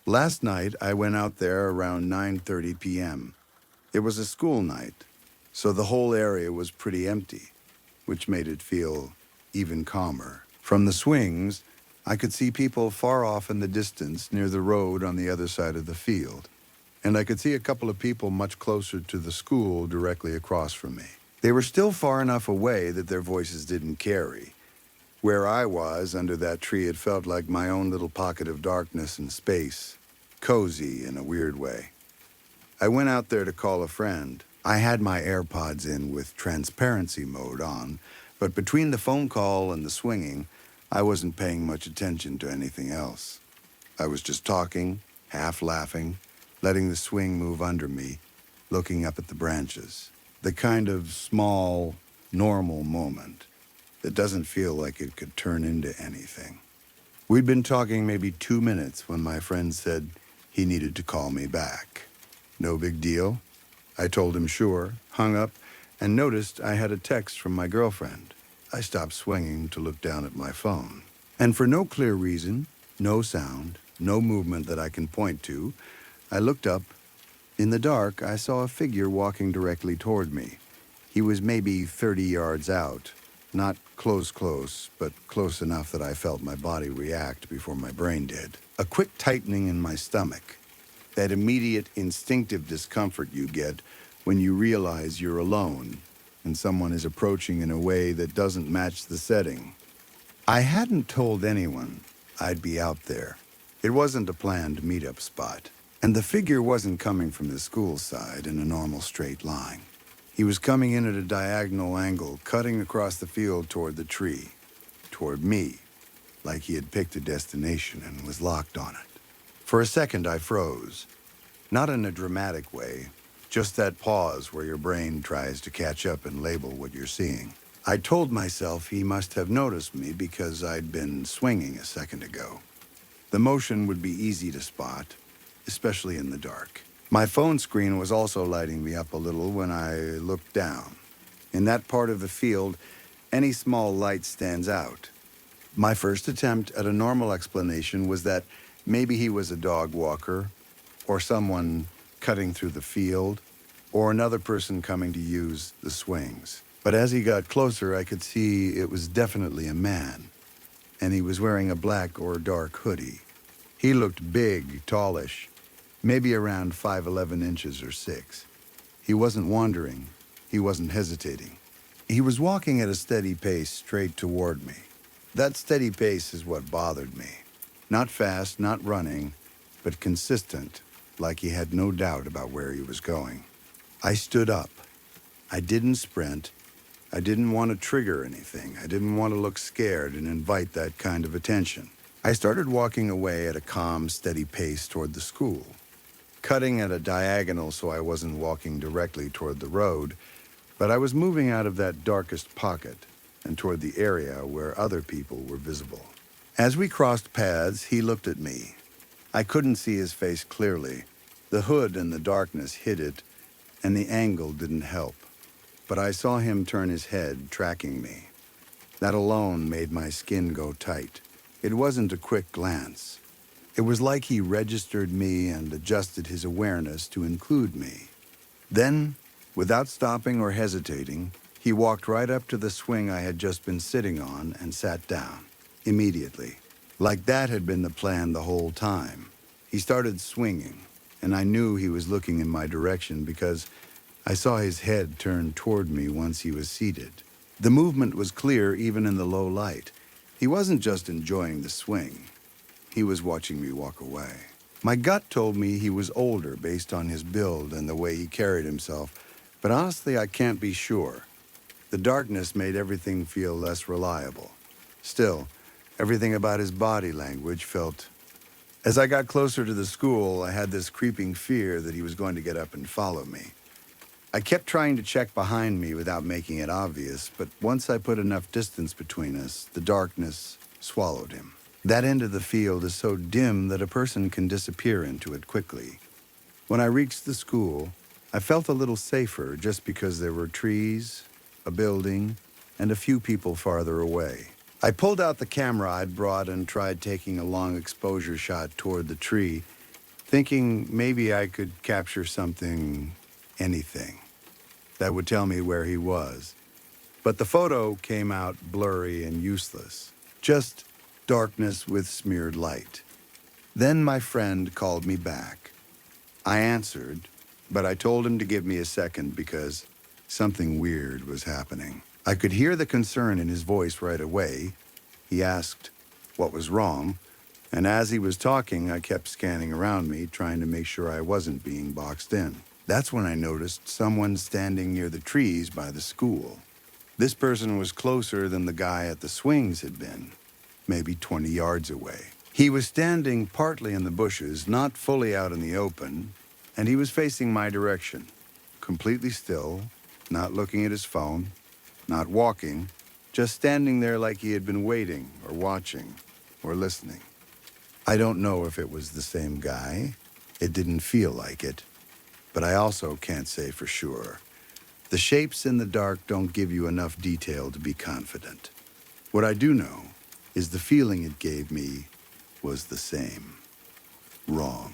Last night, I went out there around 9:30 p.m. It was a school night, so the whole area was pretty empty, which made it feel even calmer. From the swings, I could see people far off in the distance near the road on the other side of the field, and I could see a couple of people much closer to the school directly across from me. They were still far enough away that their voices didn't carry. Where I was, under that tree, it felt like my own little pocket of darkness and space, cozy in a weird way. I went out there to call a friend. I had my AirPods in with transparency mode on, but between the phone call and the swinging, I wasn't paying much attention to anything else. I was just talking, half laughing, letting the swing move under me, looking up at the branches. The kind of small, normal moment that doesn't feel like it could turn into anything. We'd been talking maybe 2 minutes when my friend said he needed to call me back. No big deal. I told him sure, hung up, and noticed I had a text from my girlfriend. I stopped swinging to look down at my phone. And for no clear reason, no sound, no movement that I can point to, I looked up. In the dark, I saw a figure walking directly toward me. He was maybe 30 yards out. Not close, but close enough that I felt my body react before my brain did. A quick tightening in my stomach. That immediate instinctive discomfort you get when you realize you're alone and someone is approaching in a way that doesn't match the setting. I hadn't told anyone I'd be out there. It wasn't a planned meetup spot, and the figure wasn't coming from the school side in a normal straight line. He was coming in at a diagonal angle, cutting across the field toward the tree, toward me, like he had picked a destination and was locked on it. For a second, I froze. Not in a dramatic way, just that pause where your brain tries to catch up and label what you're seeing. I told myself he must have noticed me because I'd been swinging a second ago. The motion would be easy to spot, especially in the dark. My phone screen was also lighting me up a little when I looked down. In that part of the field, any small light stands out. My first attempt at a normal explanation was that maybe he was a dog walker, or someone cutting through the field, or another person coming to use the swings. But as he got closer, I could see it was definitely a man, and he was wearing a black or dark hoodie. He looked big, tallish, maybe around 5'11" inches or 6. He wasn't wandering. He wasn't hesitating. He was walking at a steady pace straight toward me. That steady pace is what bothered me. Not fast, not running, but consistent, like he had no doubt about where he was going. I stood up. I didn't sprint. I didn't want to trigger anything. I didn't want to look scared and invite that kind of attention. I started walking away at a calm, steady pace toward the school, cutting at a diagonal so I wasn't walking directly toward the road, but I was moving out of that darkest pocket and toward the area where other people were visible. As we crossed paths, he looked at me. I couldn't see his face clearly. The hood and the darkness hid it, and the angle didn't help. But I saw him turn his head, tracking me. That alone made my skin go tight. It wasn't a quick glance. It was like he registered me and adjusted his awareness to include me. Then, without stopping or hesitating, he walked right up to the swing I had just been sitting on and sat down, immediately. Like that had been the plan the whole time. He started swinging, and I knew he was looking in my direction because I saw his head turn toward me once he was seated. The movement was clear even in the low light. He wasn't just enjoying the swing. He was watching me walk away. My gut told me he was older based on his build and the way he carried himself, but honestly, I can't be sure. The darkness made everything feel less reliable. Still, everything about his body language felt... As I got closer to the school, I had this creeping fear that he was going to get up and follow me. I kept trying to check behind me without making it obvious, but once I put enough distance between us, the darkness swallowed him. That end of the field is so dim that a person can disappear into it quickly. When I reached the school, I felt a little safer just because there were trees, a building, and a few people farther away. I pulled out the camera I'd brought and tried taking a long exposure shot toward the tree, thinking maybe I could capture something, anything, that would tell me where he was. But the photo came out blurry and useless. Just darkness with smeared light. Then my friend called me back. I answered, but I told him to give me a second because something weird was happening. I could hear the concern in his voice right away. He asked what was wrong, and as he was talking, I kept scanning around me, trying to make sure I wasn't being boxed in. That's when I noticed someone standing near the trees by the school. This person was closer than the guy at the swings had been, maybe 20 yards away. He was standing partly in the bushes, not fully out in the open, and he was facing my direction, completely still, not looking at his phone, not walking, just standing there like he had been waiting or watching or listening. I don't know if it was the same guy. It didn't feel like it, but I also can't say for sure. The shapes in the dark don't give you enough detail to be confident. What I do know is the feeling it gave me was the same. Wrong.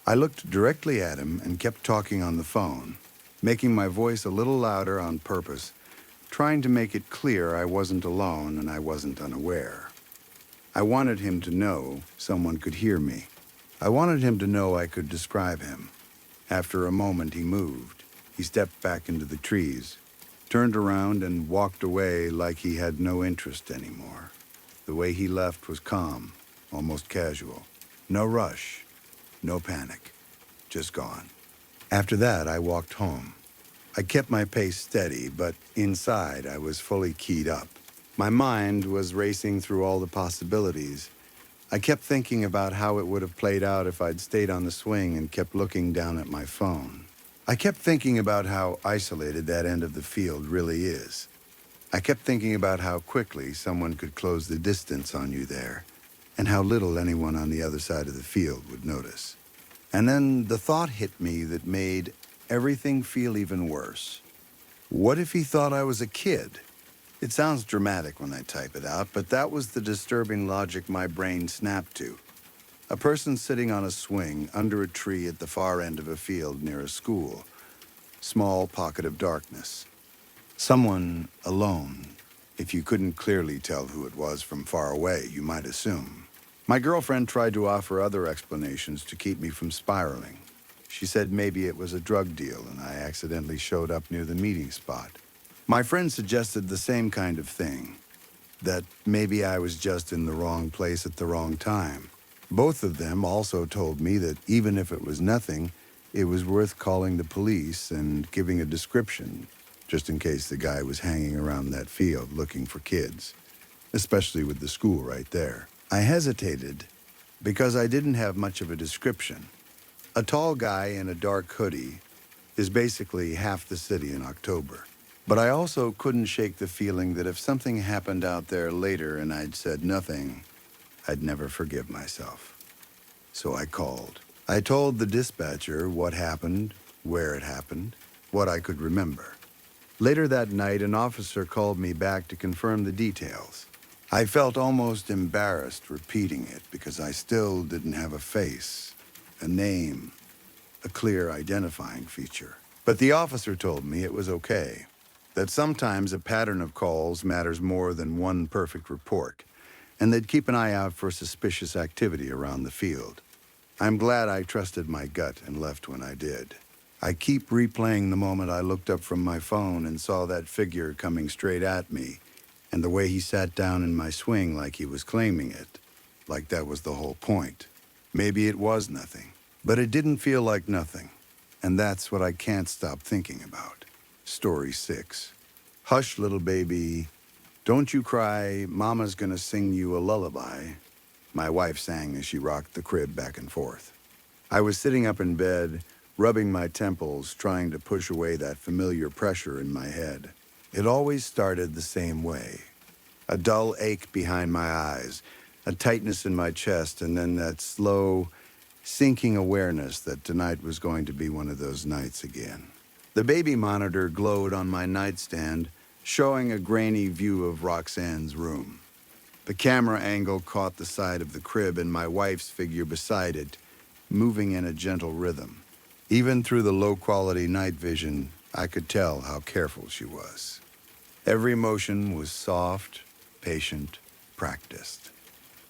I looked directly at him and kept talking on the phone. making my voice a little louder on purpose, trying to make it clear I wasn't alone and I wasn't unaware. I wanted him to know someone could hear me. I wanted him to know I could describe him. After a moment, he moved. He stepped back into the trees, turned around and walked away like he had no interest anymore. The way he left was calm, almost casual. No rush, no panic, just gone. After that, I walked home. I kept my pace steady, but inside I was fully keyed up. My mind was racing through all the possibilities. I kept thinking about how it would have played out if I'd stayed on the swing and kept looking down at my phone. I kept thinking about how isolated that end of the field really is. I kept thinking about how quickly someone could close the distance on you there, and how little anyone on the other side of the field would notice. And then the thought hit me that made everything feel even worse. What if he thought I was a kid? It sounds dramatic when I type it out, but that was the disturbing logic my brain snapped to. A person sitting on a swing under a tree at the far end of a field near a school. Small pocket of darkness. Someone alone. If you couldn't clearly tell who it was from far away, you might assume. My girlfriend tried to offer other explanations to keep me from spiraling. She said maybe it was a drug deal and I accidentally showed up near the meeting spot. My friend suggested the same kind of thing, that maybe I was just in the wrong place at the wrong time. Both of them also told me that even if it was nothing, it was worth calling the police and giving a description, just in case the guy was hanging around that field looking for kids, especially with the school right there. I hesitated because I didn't have much of a description. A tall guy in a dark hoodie is basically half the city in October. But I also couldn't shake the feeling that if something happened out there later and I'd said nothing, I'd never forgive myself. So I called. I told the dispatcher what happened, where it happened, what I could remember. Later that night, an officer called me back to confirm the details. I felt almost embarrassed repeating it because I still didn't have a face, a name, a clear identifying feature. But the officer told me it was okay. That sometimes a pattern of calls matters more than one perfect report, and they'd keep an eye out for suspicious activity around the field. I'm glad I trusted my gut and left when I did. I keep replaying the moment I looked up from my phone and saw that figure coming straight at me, and the way he sat down in my swing like he was claiming it, like that was the whole point. Maybe it was nothing, but it didn't feel like nothing, and that's what I can't stop thinking about. Story 6. Hush, little baby. Don't you cry. Mama's gonna sing you a lullaby. My wife sang as she rocked the crib back and forth. I was sitting up in bed, rubbing my temples, trying to push away that familiar pressure in my head. It always started the same way. A dull ache behind my eyes, a tightness in my chest, and then that slow, sinking awareness that tonight was going to be one of those nights again. The baby monitor glowed on my nightstand, showing a grainy view of Roxanne's room. The camera angle caught the side of the crib and my wife's figure beside it, moving in a gentle rhythm. Even through the low-quality night vision, I could tell how careful she was. Every motion was soft, patient, practiced.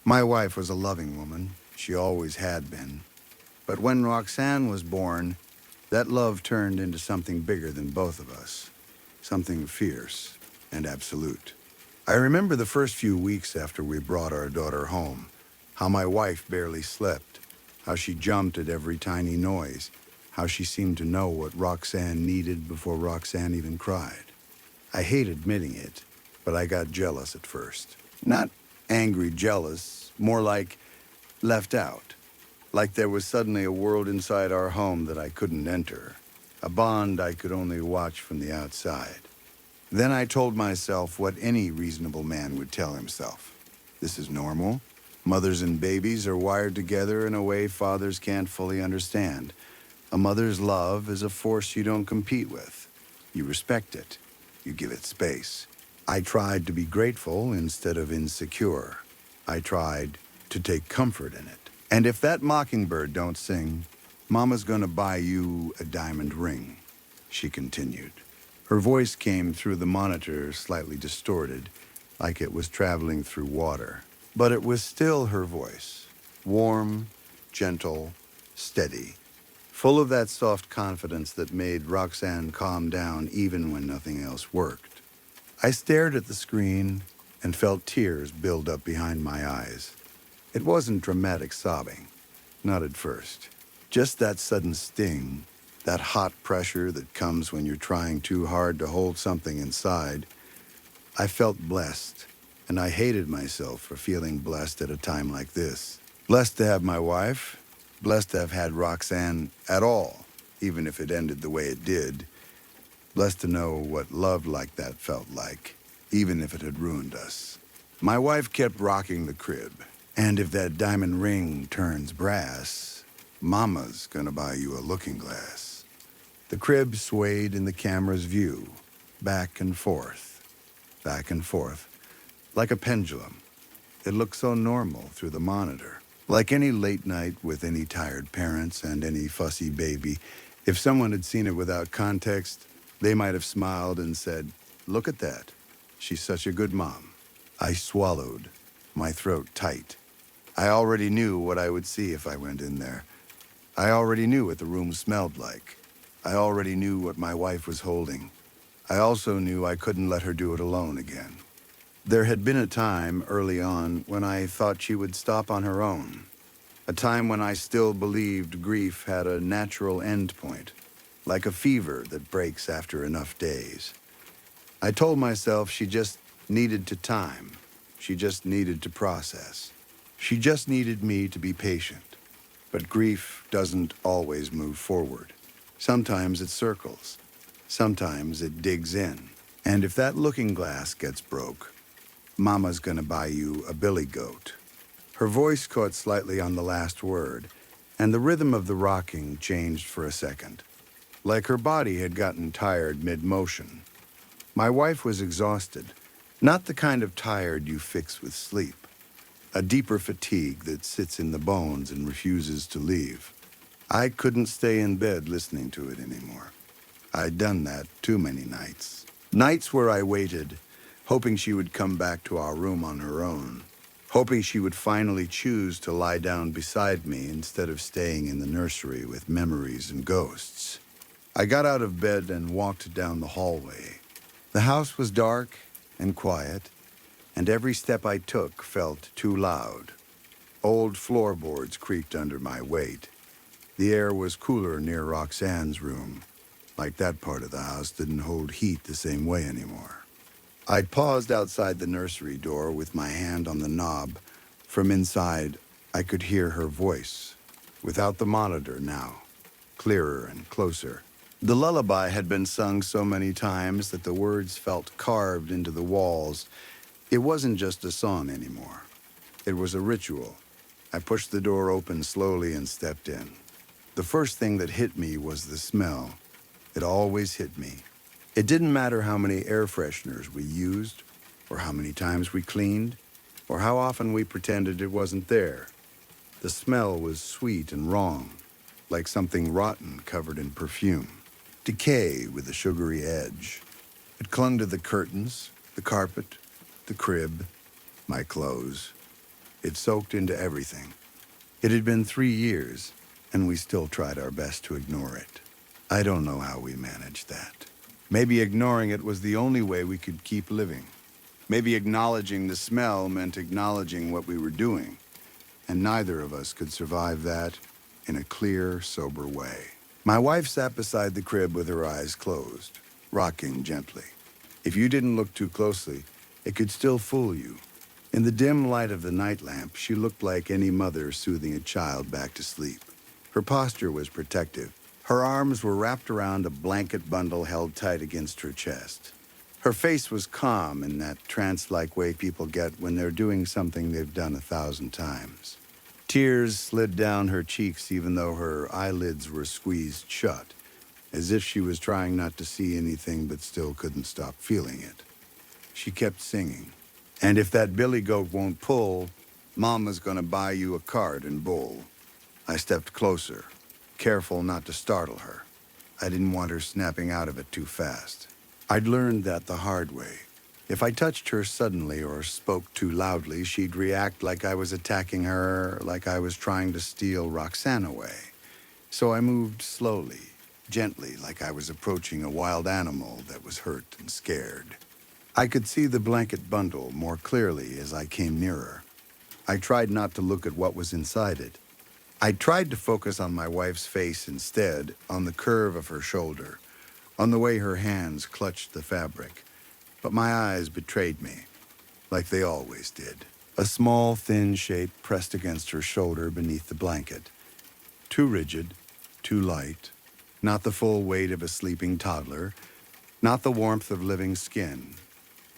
My wife was a loving woman. She always had been. But when Roxanne was born, that love turned into something bigger than both of us, something fierce and absolute. I remember the first few weeks after we brought our daughter home, how my wife barely slept, how she jumped at every tiny noise, how she seemed to know what Roxanne needed before Roxanne even cried. I hate admitting it, but I got jealous at first. Not angry jealous, more like left out. Like there was suddenly a world inside our home that I couldn't enter, a bond I could only watch from the outside. Then I told myself what any reasonable man would tell himself. This is normal. Mothers and babies are wired together in a way fathers can't fully understand. A mother's love is a force you don't compete with. You respect it. You give it space. I tried to be grateful instead of insecure. I tried to take comfort in it. And if that mockingbird don't sing, Mama's gonna buy you a diamond ring. she continued. Her voice came through the monitor slightly distorted, like it was traveling through water. But it was still her voice, warm, gentle, steady, full of that soft confidence that made Roxanne calm down even when nothing else worked. I stared at the screen and felt tears build up behind my eyes. It wasn't dramatic sobbing, not at first. Just that sudden sting, that hot pressure that comes when you're trying too hard to hold something inside. I felt blessed, and I hated myself for feeling blessed at a time like this. Blessed to have my wife, blessed to have had Roxanne at all, even if it ended the way it did. Blessed to know what love like that felt like, even if it had ruined us. My wife kept rocking the crib, and if that diamond ring turns brass, Mama's gonna buy you a looking glass. The crib swayed in the camera's view, back and forth, like a pendulum. It looked so normal through the monitor. Like any late night with any tired parents and any fussy baby, if someone had seen it without context, they might have smiled and said, "Look at that. She's such a good mom." I swallowed, my throat tight. I already knew what I would see if I went in there. I already knew what the room smelled like. I already knew what my wife was holding. I also knew I couldn't let her do it alone again. There had been a time early on when I thought she would stop on her own. A time when I still believed grief had a natural endpoint, like a fever that breaks after enough days. I told myself she just needed to time. She just needed to process. She just needed me to be patient. But grief doesn't always move forward. Sometimes it circles. Sometimes it digs in. And if that looking glass gets broke, Mama's gonna buy you a billy goat. Her voice caught slightly on the last word, and the rhythm of the rocking changed for a second, like her body had gotten tired mid-motion. My wife was exhausted, not the kind of tired you fix with sleep, a deeper fatigue that sits in the bones and refuses to leave. I couldn't stay in bed listening to it anymore. I'd done that too many nights. Nights where I waited, hoping she would come back to our room on her own, hoping she would finally choose to lie down beside me instead of staying in the nursery with memories and ghosts. I got out of bed and walked down the hallway. The house was dark and quiet, and every step I took felt too loud. Old floorboards creaked under my weight. The air was cooler near Roxanne's room, like that part of the house didn't hold heat the same way anymore. I paused outside the nursery door with my hand on the knob. From inside, I could hear her voice, without the monitor now, clearer and closer. The lullaby had been sung so many times that the words felt carved into the walls. It wasn't just a song anymore. It was a ritual. I pushed the door open slowly and stepped in. The first thing that hit me was the smell. It always hit me. It didn't matter how many air fresheners we used, or how many times we cleaned, or how often we pretended it wasn't there. The smell was sweet and wrong, like something rotten covered in perfume. Decay with a sugary edge. It clung to the curtains, the carpet, the crib, my clothes. It soaked into everything. It had been 3 years, and we still tried our best to ignore it. I don't know how we managed that. Maybe ignoring it was the only way we could keep living. Maybe acknowledging the smell meant acknowledging what we were doing, and neither of us could survive that in a clear, sober way. My wife sat beside the crib with her eyes closed, rocking gently. If you didn't look too closely, it could still fool you. In the dim light of the night lamp, she looked like any mother soothing a child back to sleep. Her posture was protective. Her arms were wrapped around a blanket bundle held tight against her chest. Her face was calm in that trance-like way people get when they're doing something they've done 1,000 times. Tears slid down her cheeks even though her eyelids were squeezed shut, as if she was trying not to see anything but still couldn't stop feeling it. She kept singing. And if that billy goat won't pull, Mama's gonna buy you a cart and bull. I stepped closer, careful not to startle her. I didn't want her snapping out of it too fast. I'd learned that the hard way. If I touched her suddenly or spoke too loudly, she'd react like I was attacking her, like I was trying to steal Roxanne away. So I moved slowly, gently, like I was approaching a wild animal that was hurt and scared. I could see the blanket bundle more clearly as I came nearer. I tried not to look at what was inside it. I tried to focus on my wife's face instead, on the curve of her shoulder, on the way her hands clutched the fabric. But my eyes betrayed me, like they always did. A small, thin shape pressed against her shoulder beneath the blanket. Too rigid, too light, not the full weight of a sleeping toddler, not the warmth of living skin.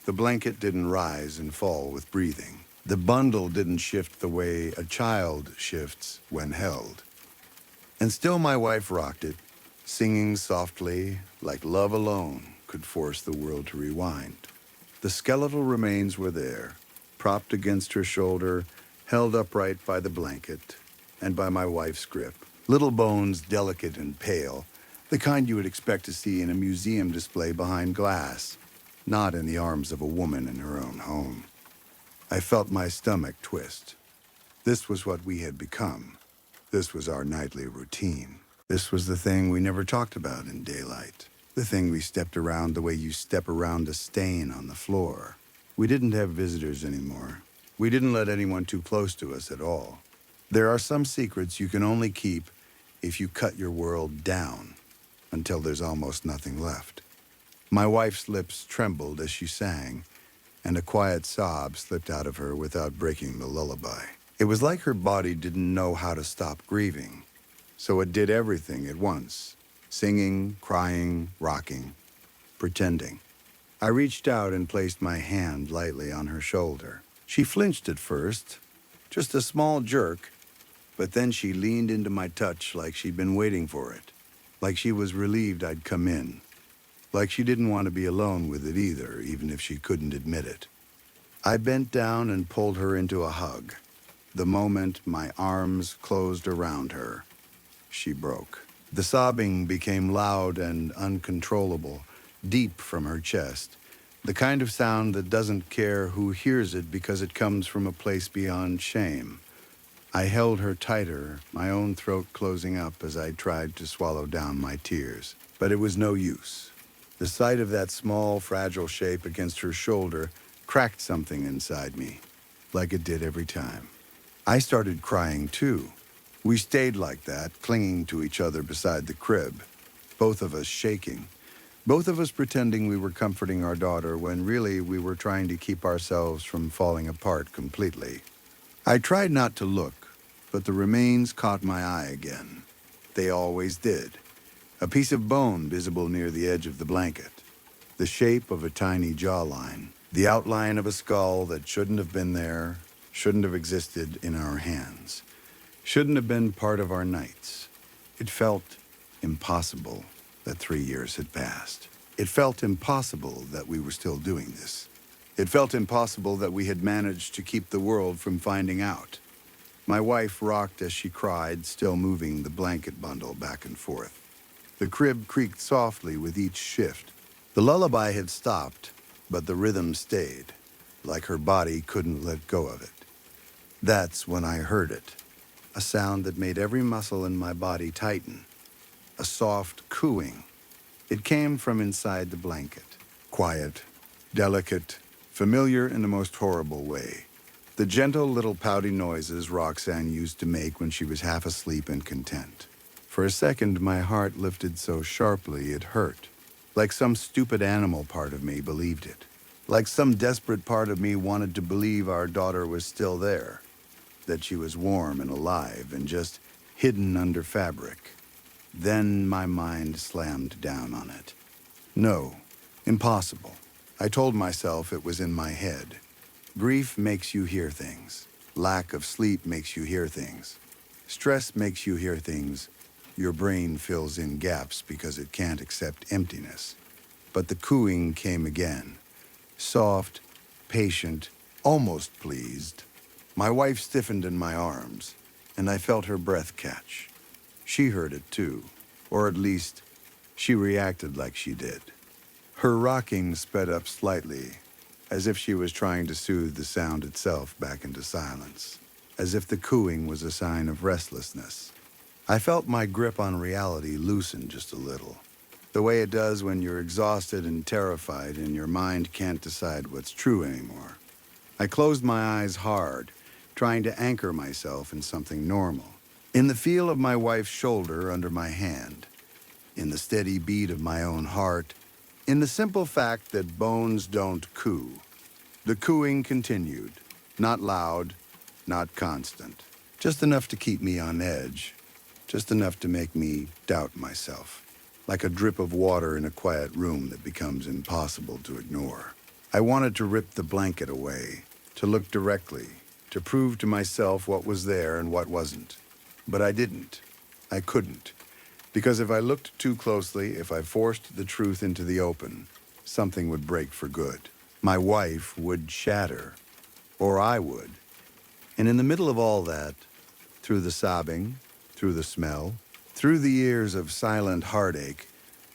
The blanket didn't rise and fall with breathing. The bundle didn't shift the way a child shifts when held. And still my wife rocked it, singing softly, like love alone could force the world to rewind. The skeletal remains were there, propped against her shoulder, held upright by the blanket and by my wife's grip. Little bones, delicate and pale, the kind you would expect to see in a museum display behind glass, not in the arms of a woman in her own home. I felt my stomach twist. This was what we had become. This was our nightly routine. This was the thing we never talked about in daylight. The thing we stepped around the way you step around a stain on the floor. We didn't have visitors anymore. We didn't let anyone too close to us at all. There are some secrets you can only keep if you cut your world down until there's almost nothing left. My wife's lips trembled as she sang, and a quiet sob slipped out of her without breaking the lullaby. It was like her body didn't know how to stop grieving, so it did everything at once, singing, crying, rocking, pretending. I reached out and placed my hand lightly on her shoulder. She flinched at first, just a small jerk, but then she leaned into my touch like she'd been waiting for it, like she was relieved I'd come in. Like she didn't want to be alone with it either, even if she couldn't admit it. I bent down and pulled her into a hug. The moment my arms closed around her, she broke. The sobbing became loud and uncontrollable, deep from her chest, the kind of sound that doesn't care who hears it because it comes from a place beyond shame. I held her tighter, my own throat closing up as I tried to swallow down my tears. But it was no use. The sight of that small, fragile shape against her shoulder cracked something inside me, like it did every time. I started crying too. We stayed like that, clinging to each other beside the crib, both of us shaking, both of us pretending we were comforting our daughter when really we were trying to keep ourselves from falling apart completely. I tried not to look, but the remains caught my eye again. They always did. A piece of bone visible near the edge of the blanket, the shape of a tiny jawline, the outline of a skull that shouldn't have been there, shouldn't have existed in our hands, shouldn't have been part of our nights. It felt impossible that 3 years had passed. It felt impossible that we were still doing this. It felt impossible that we had managed to keep the world from finding out. My wife rocked as she cried, still moving the blanket bundle back and forth. The crib creaked softly with each shift. The lullaby had stopped, but the rhythm stayed, like her body couldn't let go of it. That's when I heard it, a sound that made every muscle in my body tighten, a soft cooing. It came from inside the blanket, quiet, delicate, familiar in the most horrible way. The gentle little pouty noises Roxanne used to make when she was half asleep and content. For a second, my heart lifted so sharply it hurt, like some stupid animal part of me believed it, like some desperate part of me wanted to believe our daughter was still there, that she was warm and alive and just hidden under fabric. Then my mind slammed down on it. No, impossible. I told myself it was in my head. Grief makes you hear things. Lack of sleep makes you hear things. Stress makes you hear things. Your brain fills in gaps because it can't accept emptiness. But the cooing came again. Soft, patient, almost pleased. My wife stiffened in my arms, and I felt her breath catch. She heard it too, or at least She reacted like she did. Her rocking sped up slightly, as if she was trying to soothe the sound itself back into silence, as if the cooing was a sign of restlessness. I felt my grip on reality loosen just a little, the way it does when you're exhausted and terrified and your mind can't decide what's true anymore. I closed my eyes hard, trying to anchor myself in something normal, in the feel of my wife's shoulder under my hand, in the steady beat of my own heart, in the simple fact that bones don't coo. The cooing continued, not loud, not constant, just enough to keep me on edge, just enough to make me doubt myself, like a drip of water in a quiet room that becomes impossible to ignore. I wanted to rip the blanket away, to look directly, to prove to myself what was there and what wasn't. But I didn't. I couldn't. Because if I looked too closely, if I forced the truth into the open, something would break for good. My wife would shatter, or I would. And in the middle of all that, through the sobbing, through the smell, through the years of silent heartache,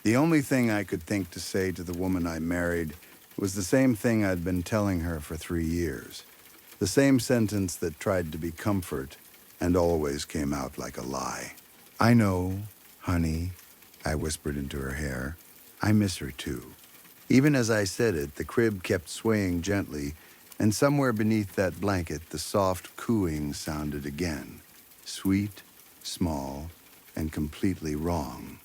the only thing I could think to say to the woman I married was the same thing I'd been telling her for 3 years. The same sentence that tried to be comfort and always came out like a lie. I know, honey, I whispered into her hair. I miss her too. Even as I said it, the crib kept swaying gently, and somewhere beneath that blanket, the soft cooing sounded again. Sweet, small, and completely wrong.